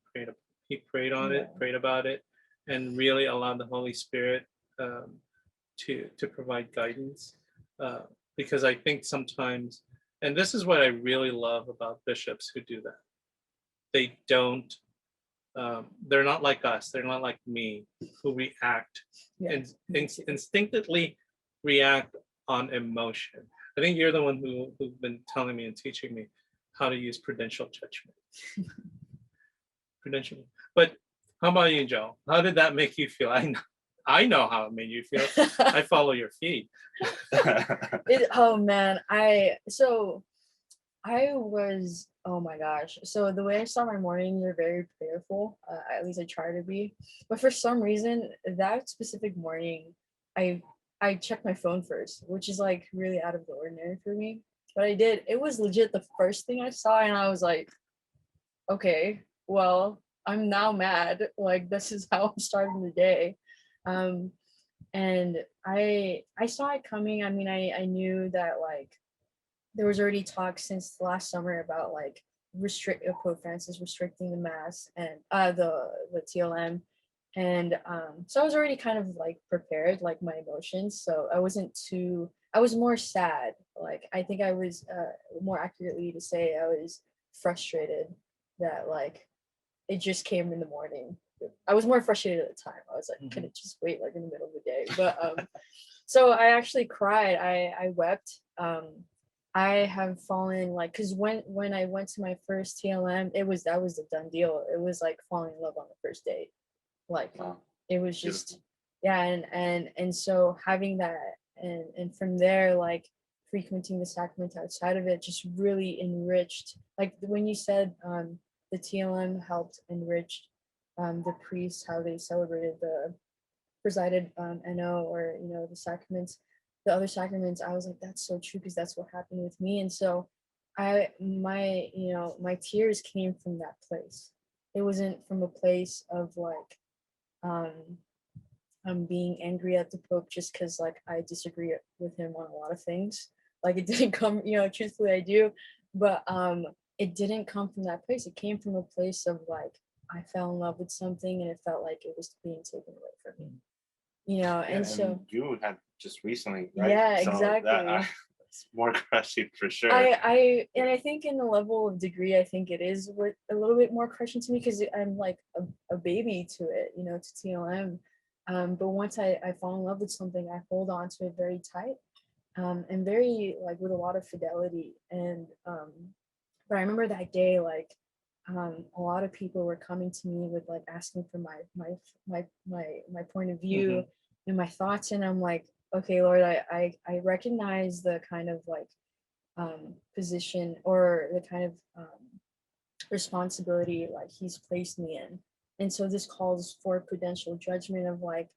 prayed on it, Yeah. prayed about it, and really allowed the Holy Spirit to provide guidance. Because I think sometimes, and this is what I really love about bishops who do that. They don't. They're not like us. They're not like me, who react and instinctively react on emotion. I think you're the one who's been telling me and teaching me how to use prudential judgment. Prudential. But how about you, Joe? How did that make you feel? I know how it made you feel. I follow your feed. Oh man, oh my gosh. So the way I start my mornings are very prayerful. At least I try to be. But for some reason, that specific morning, I checked my phone first, which is like really out of the ordinary for me. But I did. It was legit the first thing I saw, and I was like, okay, well, I'm now mad. Like this is how I'm starting the day. And I saw it coming. I mean, I knew that like there was already talk since last summer about like Pope Francis restricting the Mass and the TLM, and so I was already kind of like prepared, like my emotions. So I was more sad. Like I think I was more accurately to say I was frustrated that like it just came in the morning. I was more frustrated at the time. I was like, could it just wait like in the middle of the day? But so I actually cried. I wept. I have fallen like, because when I went to my first TLM, that was a done deal. It was like falling in love on the first date. Like it was just and so having that and from there like frequenting the sacrament outside of it just really enriched. Like when you said the TLM helped enrich the priests, how they celebrated the presided Anno, or the sacraments, the other sacraments. I was like, that's so true, because that's what happened with me. And so my tears came from that place. It wasn't from a place of like I'm being angry at the Pope just because like I disagree with him on a lot of things. Like it didn't come, truthfully I do, but it didn't come from that place. It came from a place of like I fell in love with something and it felt like it was being taken away from me. And so you had just recently, right? Yeah, so exactly. It's more crushing for sure. I think in the level of degree, I think it is a little bit more crushing to me because I'm like a baby to it, to TLM. But once I fall in love with something, I hold on to it very tight, and very like with a lot of fidelity. And but I remember that day, like a lot of people were coming to me with like asking for my point of view and my thoughts, and I'm like, okay, Lord, I recognize the kind of like position or the kind of responsibility like He's placed me in, And so this calls for prudential judgment of like,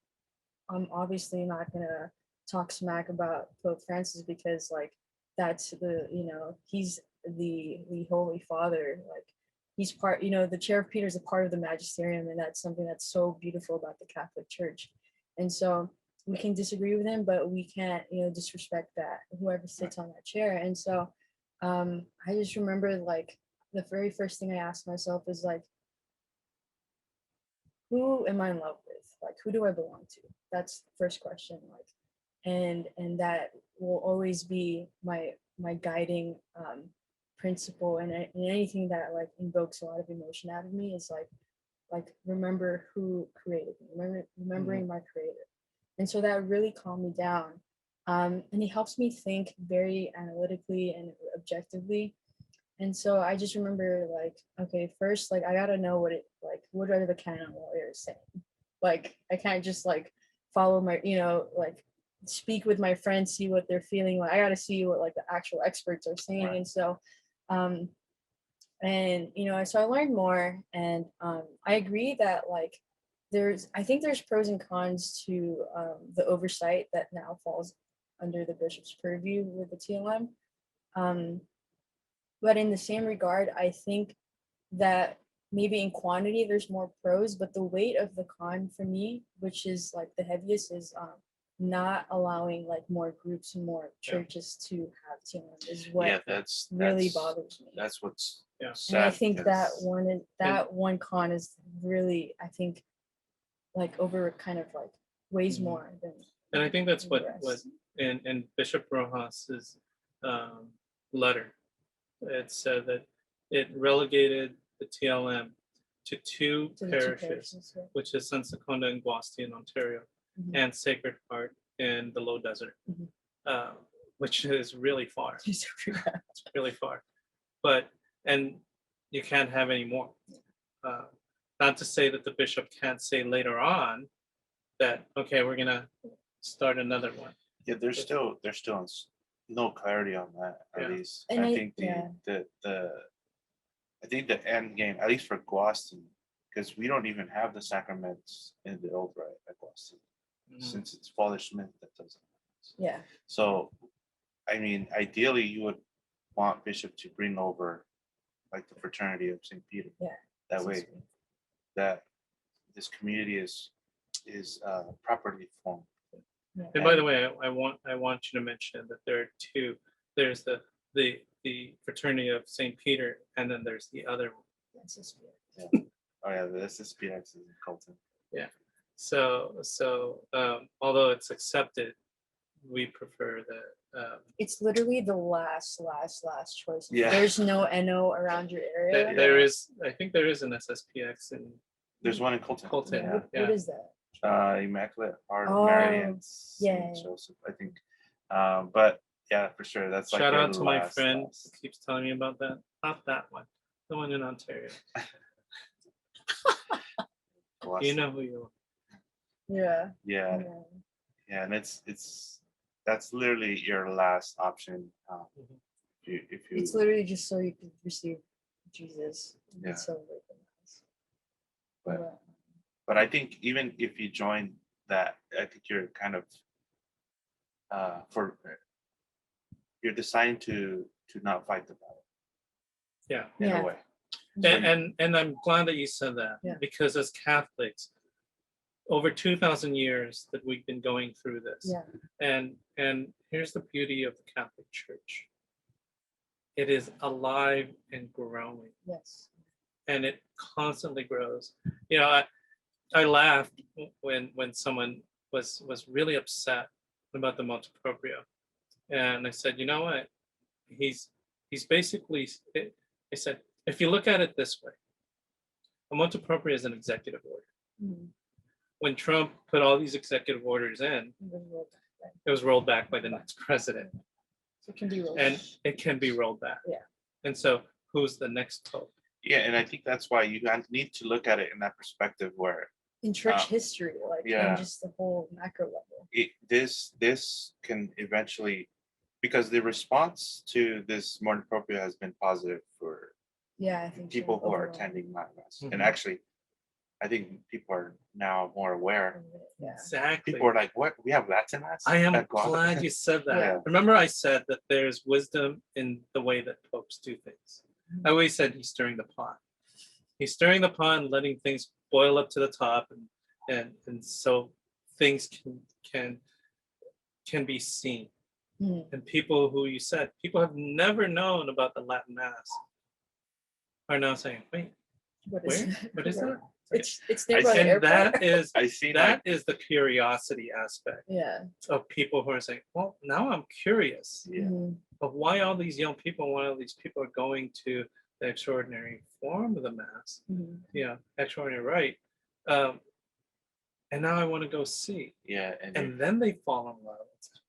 I'm obviously not gonna talk smack about Pope Francis because like that's he's the Holy Father. Like he's part, the chair of Peter is a part of the magisterium, and that's something that's so beautiful about the Catholic Church. And so we can disagree with him, but we can't, disrespect that whoever sits on that chair. And so I just remember like the very first thing I asked myself is like, who am I in love with? Like, who do I belong to? That's the first question. Like, and that will always be my guiding principle. And anything that like invokes a lot of emotion out of me is like remember who created me, remembering my creator. And so that really calmed me down. And he helps me think very analytically and objectively. And so I just remember like, okay, first, like I gotta know what are the canon lawyers saying? Like I can't just like follow my, like speak with my friends, see what they're feeling. Like I gotta see what like the actual experts are saying. Right. And so so I learned more, and I agree that like I think there's pros and cons to the oversight that now falls under the bishop's purview with the TLM. But in the same regard, I think that maybe in quantity there's more pros, but the weight of the con for me, which is like the heaviest, is not allowing like more groups and more churches to have TLM is what really bothers me. That's what's sad. And I think that because- one con is really, I think, like over kind of like weighs more than. And I think that's the what rest. was in Bishop Rojas's letter. It said that it relegated the TLM to two To the two parishes, yeah. which is San Seconda and Guasti in Ontario, Mhm. and Sacred Heart in the Low Desert, Mhm. which is really far. It's It's really far, and you can't have any more. Not to say that the bishop can't say later on that, okay, we're gonna start another one. Yeah, there's still no clarity on that, at Yeah. least. And I think I think the end game, at least for Guasti, because we don't even have the sacraments in the old rite at Guasti, since it's Father Smith that does it. Yeah. So, I mean, ideally, you would want Bishop to bring over like the fraternity of St. Peter. Yeah. That way, that this community is properly formed. Yeah. And by the way, I want you to mention that there are two. There's the fraternity of St. Peter, and then there's the other one. That's just weird. Yeah. Oh yeah, the SSPX is in Colton. Yeah. So although it's accepted, we prefer the. It's literally the last choice. Yeah. There's no NO around your area. There is, I think there is an SSPX in There's one in Colton. Colton. Yeah. Yeah. What is that? Immaculate Heart Oh, of Mary and yeah. Saint Joseph, I think. But yeah, for sure, that's like Shout their out to my last. friend who keeps telling me about that. Not that one, the one in Ontario. You know who you are. Yeah. Yeah, yeah, and that's literally your last option. If you It's literally just so you can receive Jesus. Yeah. It's so recognized. But- But I think even if you join that, I think you're kind of you're designed to not fight the battle Yeah. in Yeah. a way. And I'm glad that you said that, Yeah. because as Catholics, over 2,000 years that we've been going through this. Yeah. And here's the beauty of the Catholic Church. It is alive and growing, Yes. and it constantly grows. You know, I laughed when someone was really upset about the Motu Proprio, and I said, you know what? He's basically. I said, if you look at it this way, a Motu Proprio is an executive order. Mhm. When Trump put all these executive orders in, it was rolled back by the next president, So it can be rolled and back. it can be rolled back. Yeah. And so, who's the next pope? Yeah, and I think that's why you need to look at it in that perspective where In church history, like yeah. in just the whole macro level. this can eventually, because the response to this Motu Proprio has been positive for Yeah, I think so, people who are overall. attending Mass. Mhm. And actually, I think people are now more aware. Yeah. Exactly. People are like, "What? We have Latin mass?" I am That go on?" glad you said that. Yeah. Remember, I said that there's wisdom in the way that popes do things. I always said he's stirring the pot. He's stirring the pot and letting things boil up to the top, and so things can be seen. Mhm. And people who you said people have never known about the Latin Mass are now saying, "Wait, What where? is What is that?" It's I near by the And airport. that is I seen that like is the curiosity aspect Yeah. of people who are saying, "Well, now I'm curious yeah, Mhm. of why all these young people, why all these people are going to the extraordinary form of the Mass, Mhm. extraordinary rite, um, and now I want to go see." yeah, and And then they fall in love. It's like,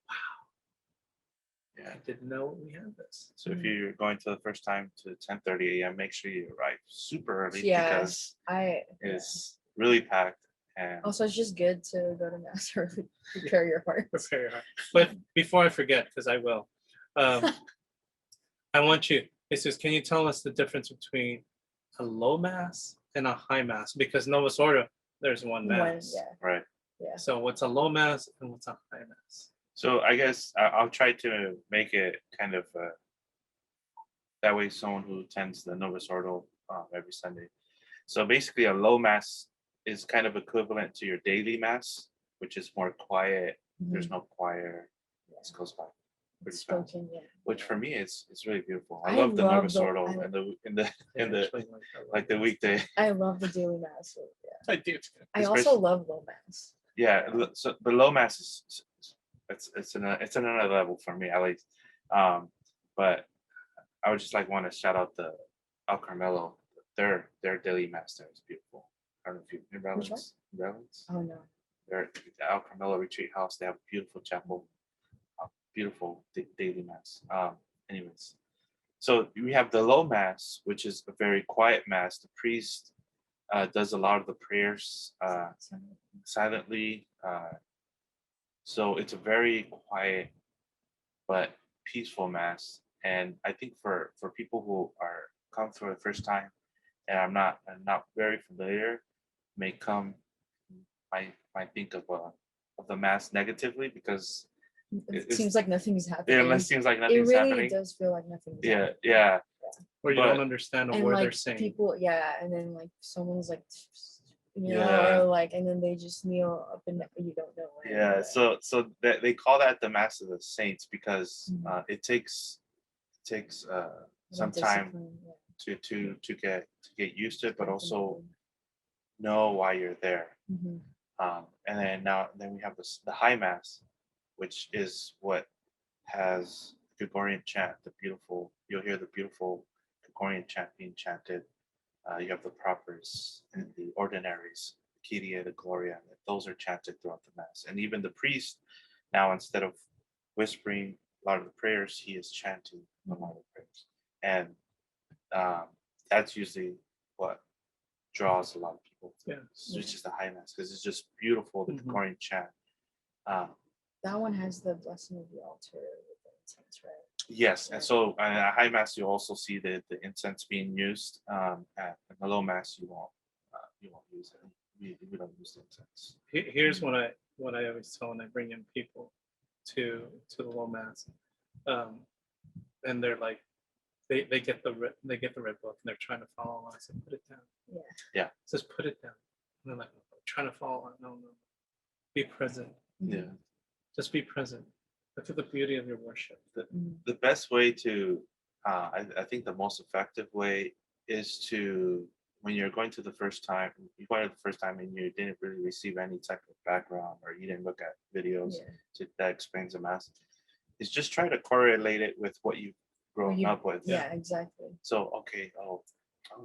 yeah. I didn't know we had this. So if you're going to the first time to 10:30 a.m., make sure you arrive super early Yeah. because I it's really packed. And also it's just good to go to mass early, prepare your heart. Prepare your heart. But before I forget, because I will, I want you, Jesus, can you tell us the difference between a low mass and a high mass? Because Novus Ordo, there's one mass. Yeah. right. Yeah. So what's a low mass and what's a high mass? So I guess I'll try to make it kind of that way someone who attends the Novus Ordo every Sunday. So basically, a low mass is kind of equivalent to your daily mass, which is more quiet. There's Mhm. no choir. It goes by pretty fast. Spoken, yeah. Which for me is really beautiful. I I love the love Novus the- Ordo I- in the Actually, like the weekday. I love the daily mass. So, yeah. I do. too. I also Especially- love low mass. Yeah, so the low mass is it's another level for me at least. But I would just like want to shout out the El Carmelo. Their daily mass there is beautiful. I don't know if you in Which one? Relance. Oh no. Their the El Carmelo Retreat House. They have a beautiful chapel, beautiful daily mass. Anyways, so we have the low mass, which is a very quiet mass. The priest does a lot of the prayers silently. So it's a very quiet but peaceful mass. And I think for people who are come for the first time and I'm not very familiar, may come might think of the mass negatively because It it's- seems like nothing's happening. yeah, it seems like It nothing's really happening. does feel like nothing's Yeah, happening. yeah, Or you But- don't understand And what like they're saying. people, yeah, and then like someone's like, Yeah. or like, and then they just kneel up and you don't know. why. yeah. So they call that the Mass of the Saints because Mhm. it takes Like some time discipline, to get used to it, but yeah. also know why you're there. Mhm. And then we have the High Mass, which is what has Gregorian chant. You'll hear the beautiful Gregorian chant being chanted. You have the propers and the ordinaries, Kyrie, the Gloria. Those are chanted throughout the Mass, and even the priest now, instead of whispering a lot of the prayers, he is chanting a lot of the prayers, and that's usually what draws a lot of people. Yeah. It's just the High Mass because it's just beautiful, the Mhm. Gregorian chant. That one has the blessing of the altar with the incense, right? Yes, and so at High Mass you also see the incense being used. At the Low Mass you won't use it. We don't use the incense. Here's what I always tell when I bring in people to the low mass, and they're like, they get the red book and they're trying to follow along. I said, put it down. Yeah. Yeah. It says put it down. And they're like, I'm trying to follow along. No. Be present. Yeah. Mhm. Just be present. Look at the beauty of your worship. Mhm. The best way to, I think the most effective way is to, when you're going to the first time, and you didn't really receive any type of background or you didn't look at videos Yeah. that explains the Mass, is just try to correlate it with what you've grown up with. Yeah, exactly. So, okay,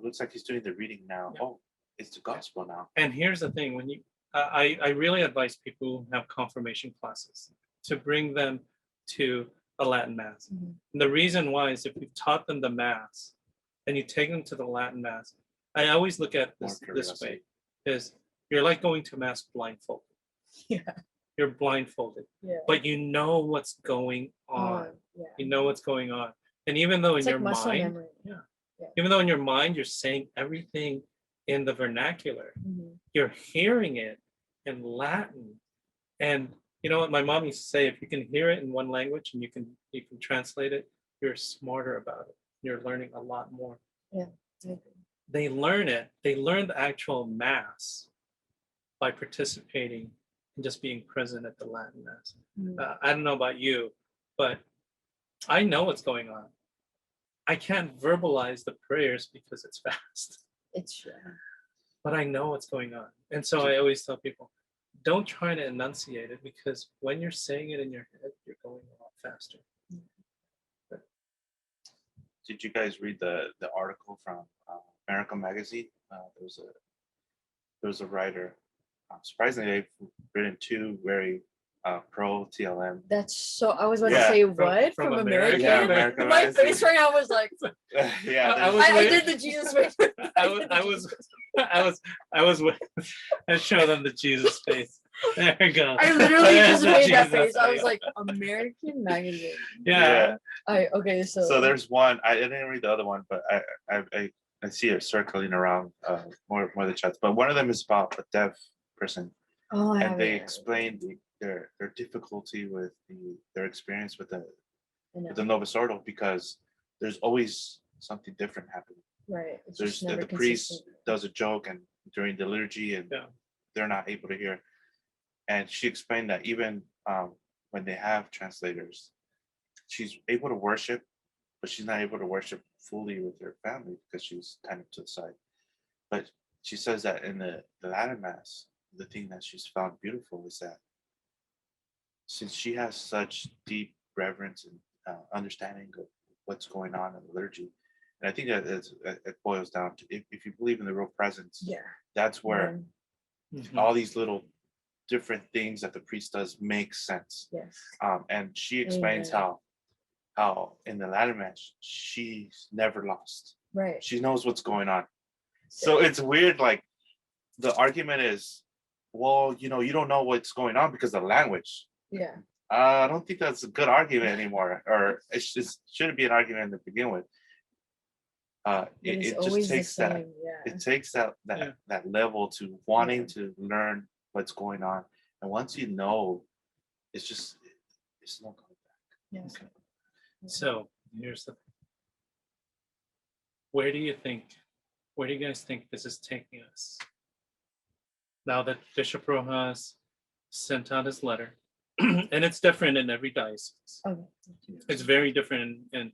looks like he's doing the reading now. Yeah. Oh, it's the gospel now. And here's the thing: when you, I really advise people who have confirmation classes to bring them to a Latin Mass. Mhm. And the reason why is if you've taught them the Mass and you take them to the Latin Mass, I always look at this More this way: curiosity. is you're like going to Mass blindfolded. Yeah. You're blindfolded, Yeah. but you know what's going on. Yeah. You know what's going on, and even though It's in like your muscle mind, memory. yeah. Yeah. Even though in your mind you're saying everything in the vernacular. Mhm. You're hearing it in Latin. And you know what my mom used to say, if you can hear it in one language and you can translate it, you're smarter about it. You're learning a lot more. Yeah. I agree. They learn it. They learn the actual mass by participating and just being present at the Latin mass. Mhm. I don't know about you, but I know what's going on. I can't verbalize the prayers because it's fast, It's true. but I know what's going on. And so I always tell people, don't try to enunciate it, because when you're saying it in your head, you're going a lot faster. Did you guys read the article from America Magazine? There was a writer. Surprisingly, they've written two very pro TLM. That's so. I was about to Yeah, say from what from America? American. Yeah, American My Magazine. face right now was like, Yeah, I there's- was I waiting- did the Jesus face. I was I show them the Jesus face. There we go. I literally There's just the made that Jesus face. I was like, American Magazine. yeah. Okay, so So there's one. I didn't read the other one, but I see it circling around more of the chats. But one of them is about a deaf person, oh, I and they haven't. explain their difficulty with their experience with I know. the Novus Ordo, because there's always something different happening. Right. It's There's just never the priest consistent. does a joke and during the liturgy, and Yeah. they're not able to hear. And she explained that even when they have translators, she's able to worship, but she's not able to worship fully with her family because she's kind of to the side. But she says that in the Latin Mass, the thing that she's found beautiful is that since she has such deep reverence and understanding of what's going on in the liturgy, and I think that it boils down to if you believe in the real presence, Yeah. that's where Mhm. all these little different things that the priest does make sense. Yes. And she explains Amen. how in the Latin Mass she's never lost. Right. She knows what's going on. So it's weird. Like the argument is, well, you don't know what's going on because of the language. Yeah. I don't think that's a good argument anymore, or it shouldn't be an argument to begin with. It's It always just takes the that. same. Yeah. It takes that Yeah. that level to wanting Yeah. to learn what's going on, and once you know, it's no going back. Yeah. Okay. So here's the thing. Where do you guys think this is taking us? Now that Bishop Rojas sent out his letter, and it's different in every diocese. Okay. It's very different in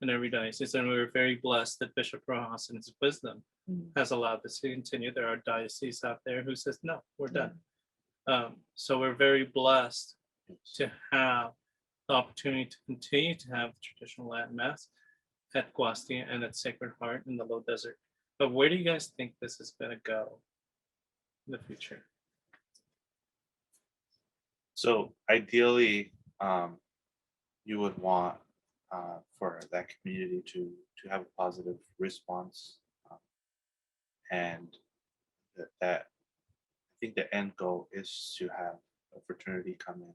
every diocese, and we're very blessed that Bishop Rojas, in his wisdom, Mhm. has allowed this to continue. There are dioceses out there who says, no, we're done. So we're very blessed to have the opportunity to continue to have traditional Latin Mass at Guasti and at Sacred Heart in the Low Desert. But where do you guys think this is going to go in the future? So ideally, you would want for that community to have a positive response, and that I think the end goal is to have a fraternity come in,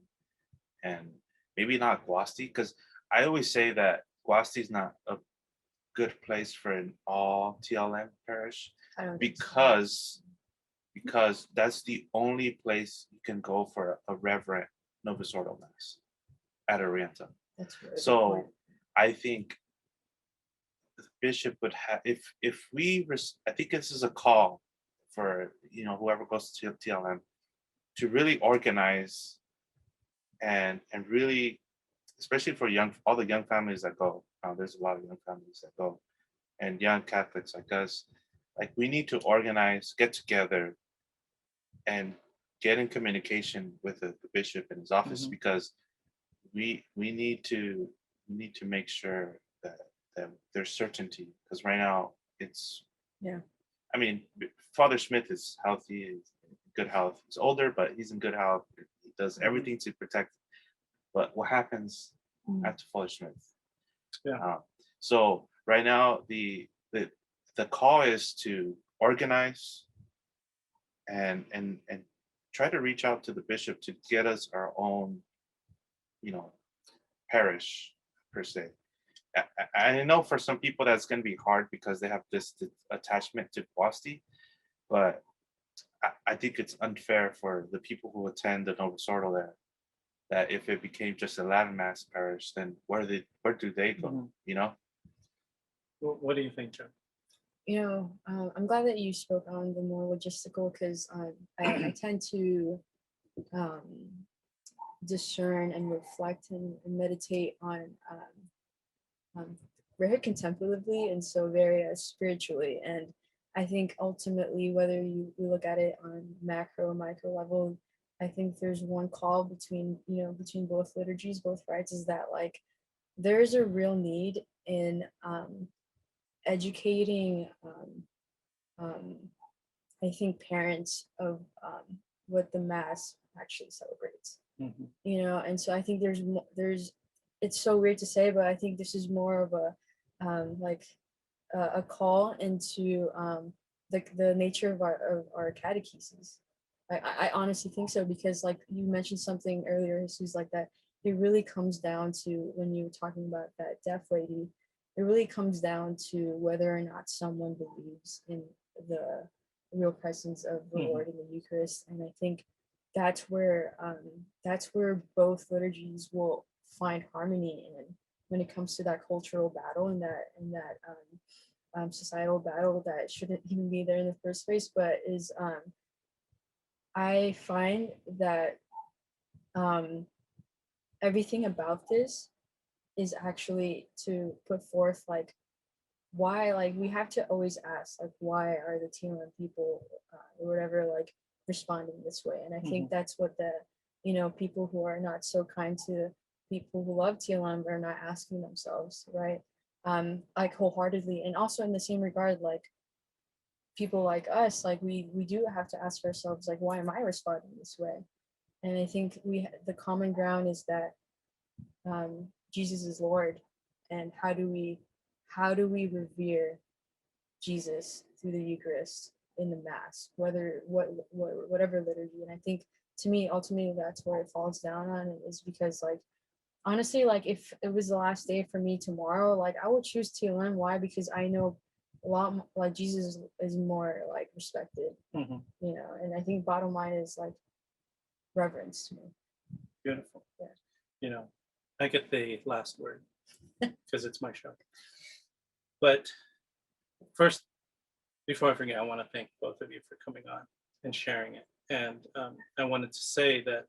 and maybe not Guasti, because I always say that Guasti is not a good place for an all TLM parish, I don't think so. because that's the only place you can go for a reverent Novus Ordo Mass at Orienta. That's really good So point. I think the bishop would have, if we, I think this is a call for whoever goes to TLM to really organize and really, especially for all the young families that go. There's a lot of young families that go, and young Catholics like us. Like we need to organize, get together, and get in communication with the bishop in his office, Mhm. because we need to make sure that there's certainty, because right now it's Yeah. I mean, Father Smith is healthy, he's in good health. He's older, but he's in good health. He does everything to protect. But what happens Mhm. after Father Smith? Yeah. So right now the call is to organize and try to reach out to the bishop to get us our own, parish per se. I know for some people that's going to be hard because they have this attachment to Guasti, But I think it's unfair for the people who attend the Novus Ordo that if it became just a Latin Mass parish, then where do they go? Mhm. You know? What do you think, Joe? I'm glad that you spoke on the more logistical because I tend to um, discern and reflect and meditate on very contemplatively and so very spiritually. And I think ultimately, whether you look at it on macro or micro level, I think there's one call between both liturgies, both rites, is that like there's a real need in educating um, I think parents of what the mass actually celebrates. Mhm. And so I think there's it's so weird to say, but I think this is more of a like a call into the nature of our catechesis. I honestly think so because like you mentioned something earlier, Jesus, like that it really comes down to when you were talking about that deaf lady, it really comes down to whether or not someone believes in the real presence of the Mhm. Lord in the Eucharist. And I think that's where both liturgies will find harmony in when it comes to that cultural battle and that societal battle that shouldn't even be there in the first place, but is I find that um, everything about this is actually to put forth like why like we have to always ask like why are the TLM people or whatever like responding this way. And I think that's what the people who are not so kind to people who love TLM are not asking themselves, right? Like wholeheartedly. And also in the same regard, like people like us, like we do have to ask ourselves like why am I responding this way? And I think the common ground is that Jesus is Lord. And how do we revere Jesus through the Eucharist in the Mass, whatever liturgy? And I think to me, ultimately, that's where it falls down on, is because like honestly, like if it was the last day for me tomorrow, like I would choose TLM. Why? Because I know a lot like Jesus is more like respected, Mhm. And I think bottom line is like reverence to me. Beautiful. Yeah. I get the last word because it's my show. But first, before I forget, I want to thank both of you for coming on and sharing it. And I wanted to say that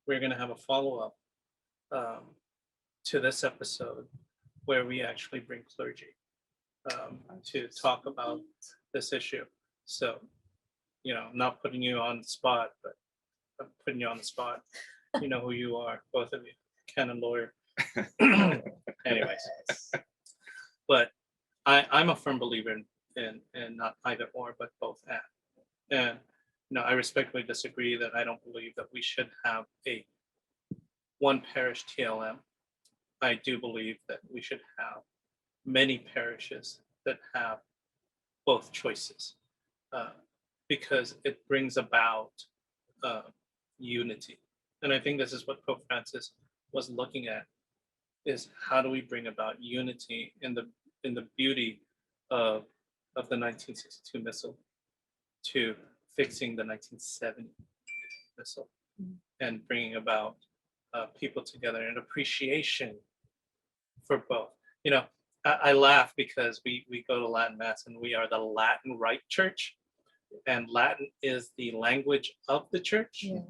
we're going to have a follow-up to this episode where we actually bring clergy to talk about this issue. So, not putting you on the spot, but I'm putting you on the spot. You know who you are, both of you, Ken and Lawyer. Anyways, but I'm a firm believer in not either or, but both and. And I respectfully disagree that I don't believe that we should have a one parish TLM. I do believe that we should have many parishes that have both choices uh, because it brings about uh, unity. And I think this is what Pope Francis was looking at: is how do we bring about unity in the beauty of the 1962 Missal to fixing the 1970 Missal and bringing about people together and appreciation for both. I laugh because we go to Latin Mass and we are the Latin Rite Church, and Latin is the language of the church. Yeah.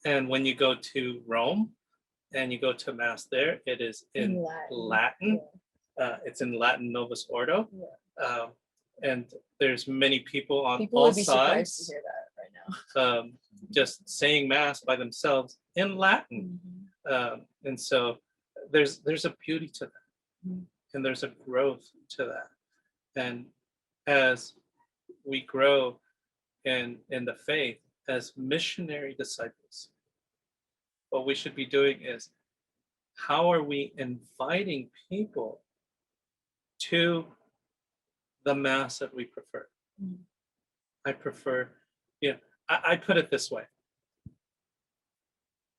And when you go to Rome and you go to Mass there, it is in Latin. It's in Latin Novus Ordo. Yeah. And there's many people on People all would be surprised sides to hear that right now. just saying Mass by themselves in Latin. And so there's a beauty to that. And there's a growth to that. And as we grow in the faith as missionary disciples, what we should be doing is how are we inviting people to the Mass that we prefer? I prefer, I put it this way.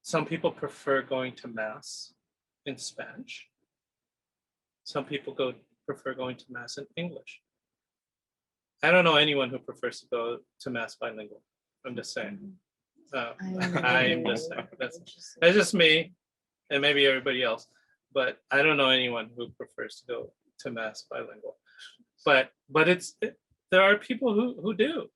Some people prefer going to Mass in Spanish. Some people prefer going to Mass in English. I don't know anyone who prefers to go to mass bilingual. I'm just saying. I'm just saying. That's just me, and maybe everybody else. But I don't know anyone who prefers to go to mass bilingual. But there are people who do.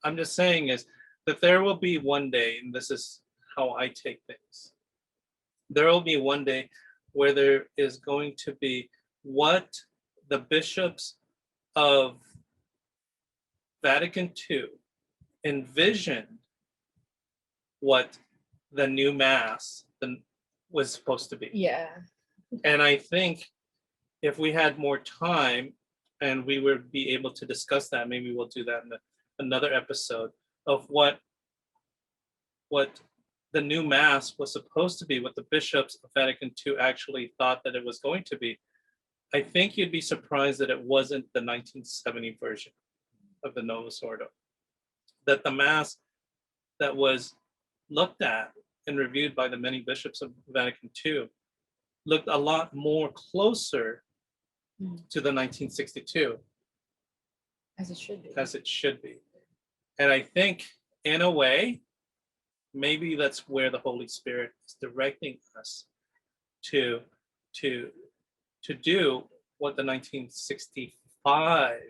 I'm just saying is that there will be one day, and this is how I take things. There will be one day where there is going to be what the bishops of Vatican II envisioned what the new mass was supposed to be. Yeah. And I think if we had more time and we would be able to discuss that, maybe we'll do that in another episode of what the new mass was supposed to be, what the bishops of Vatican II actually thought that it was going to be. I think you'd be surprised that it wasn't the 1970 version of the Novus Ordo. That the mass that was looked at and reviewed by the many bishops of Vatican II looked a lot more closer to the 1962 As it should be. as it should be. And I think in a way, maybe that's where the Holy Spirit is directing us to do what the 1965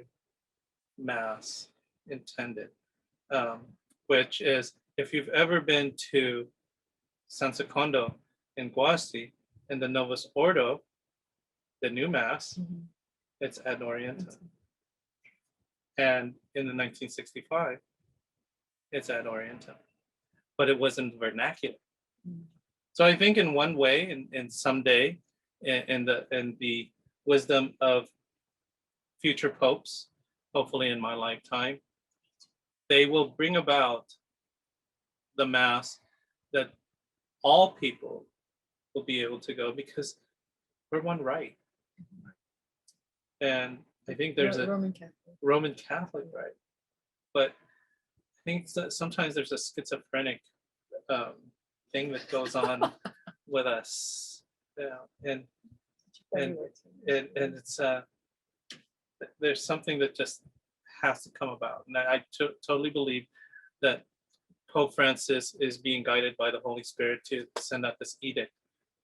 Mass intended, which is, if you've ever been to San Secondo in Guasti, in the Novus Ordo, the new Mass, it's ad orientem. And in the 1965, it's ad orientem. But it wasn't vernacular. So I think in one way, and someday, in the wisdom of future popes, hopefully in my lifetime, they will bring about the mass that all people will be able to go, because we're one right. And I think there's a Roman Catholic right. But I think that sometimes there's a schizophrenic thing that goes on with us, and it's there's something that just has to come about, and I totally believe that Pope Francis is being guided by the Holy Spirit to send out this edict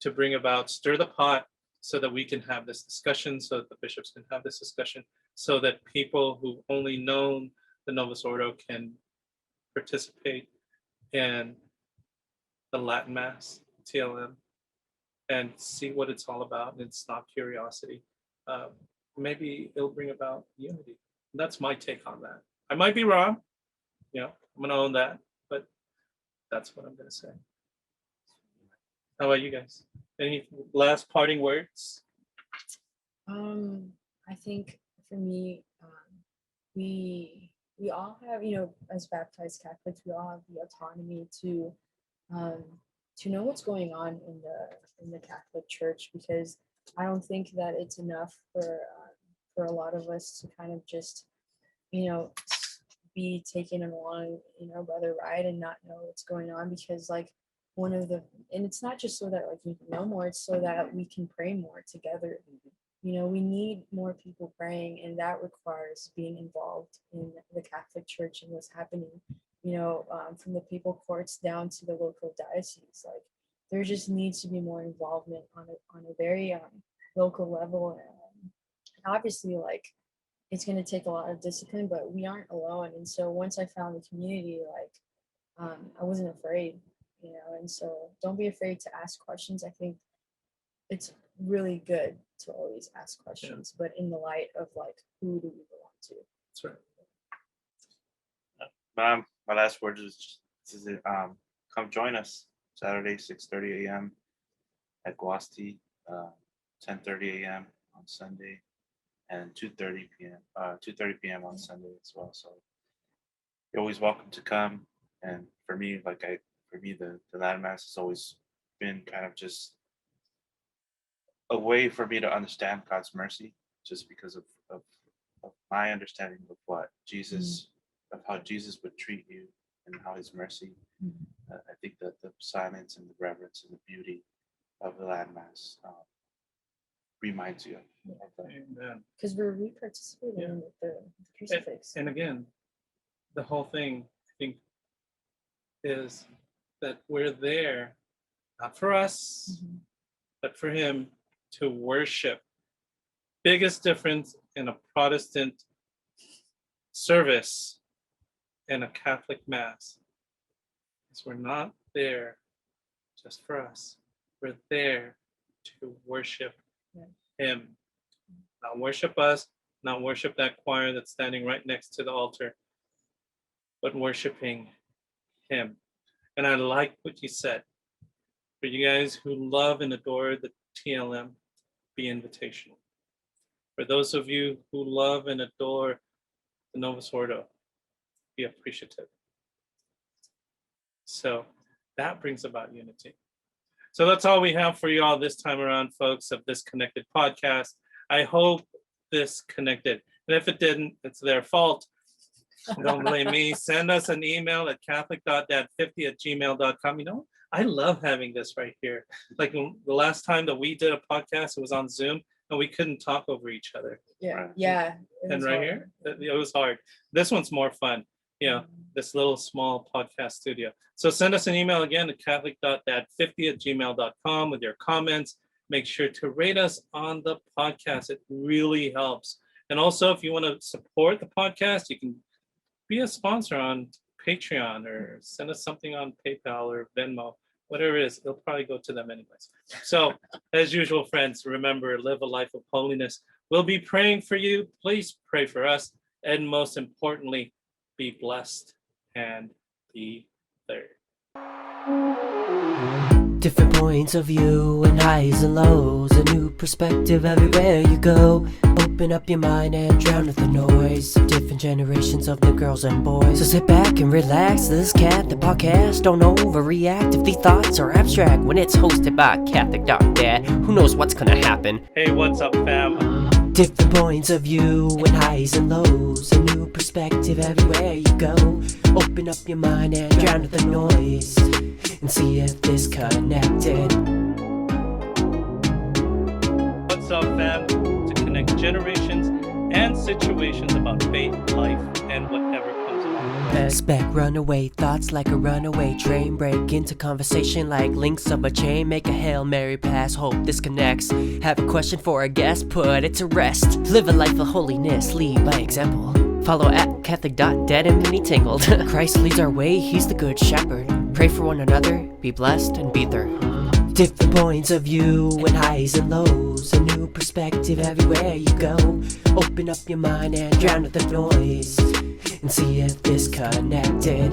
to bring about, stir the pot, so that we can have this discussion, so that the bishops can have this discussion, so that people who've only known the Novus Ordo can participate in the Latin Mass, TLM, and see what it's all about and stop curiosity. Maybe it'll bring about unity. And that's my take on that. I might be wrong, I'm gonna own that, but that's what I'm gonna say. How about you guys? Any last parting words? I think for me, we all have, as baptized Catholics, we all have the autonomy to know what's going on in the Catholic Church, because I don't think that it's enough for a lot of us to kind of just be taken along by the ride and not know what's going on, because and it's not just so that you can know more, it's so that we can pray more together. We need more people praying, and that requires being involved in the Catholic Church and what's happening, from the papal courts down to the local diocese. There just needs to be more involvement on a very local level. And obviously, it's going to take a lot of discipline, but we aren't alone. And so once I found the community, I wasn't afraid, and so don't be afraid to ask questions. I think it's really good to always ask questions, but in the light of who do we belong to? That's right. My last word is come join us Saturday, 6:30 a.m. at Guasti, 10:30 a.m. on Sunday, and 2:30 p.m. on Sunday as well. So you're always welcome to come. And for me, the Latin Mass has always been kind of just a way for me to understand God's mercy, just because of my understanding of what Jesus, of how Jesus would treat you and how his mercy. I think that the silence and the reverence and the beauty of the Latin Mass reminds you of that. Amen. Because we're participating Yeah. in the crucifix. And again, the whole thing, I think, is that we're there, not for us, Mhm. but for him to worship. Biggest difference in a Protestant service and a Catholic mass is we're not there just for us. We're there to worship Yeah. him. Not worship us, not worship that choir that's standing right next to the altar, but worshiping him. And I like what you said. For you guys who love and adore the TLM, be invitational. For those of you who love and adore the Novus Ordo, be appreciative. So that brings about unity. So that's all we have for you all this time around, folks, of this Connected podcast. I hope this connected. And if it didn't, it's their fault. Don't blame me. Send us an email at catholic.dad50@gmail.com. You know, I love having this right here. Like the last time that we did a podcast, it was on Zoom and we couldn't talk over each other. Yeah. Right. Yeah. it And was right hard. here, it was hard. This one's more fun. You know, this little small podcast studio. So send us an email again at catholic.dad50@gmail.com with your comments. Make sure to rate us on the podcast. It really helps. And also, if you want to support the podcast, you can be a sponsor on Patreon or send us something on PayPal or Venmo, whatever it is. It'll probably go to them anyways. So as usual, friends, remember, live a life of holiness. We'll be praying for you. Please pray for us. And most importantly, be blessed and be there. Different points of view and highs and lows, a new perspective everywhere you go. Open up your mind and drown out the noise of different generations of the girls and boys. So sit back and relax, this is Catholic Podcast. Don't overreact if the thoughts are abstract. When it's hosted by Catholic Dad, who knows what's gonna happen? Hey, what's up, fam? Different points of view and highs and lows, a new perspective everywhere you go. Open up your mind and drown out the noise and see if this connected. What's up, fam? To connect generations and situations about faith, life, and whatever comes along the way. Expect runaway thoughts like a runaway train. Break into conversation like links of a chain. Make a Hail Mary pass, hope this connects. Have a question for a guest, put it to rest. Live a life of holiness, lead by example. Follow at Catholic.Dad and Mini Tangled. Christ leads our way, he's the good shepherd. Pray for one another, be blessed and be there. Different points of view and highs and lows, a new perspective everywhere you go. Open up your mind and drown out the noise and see if this connected.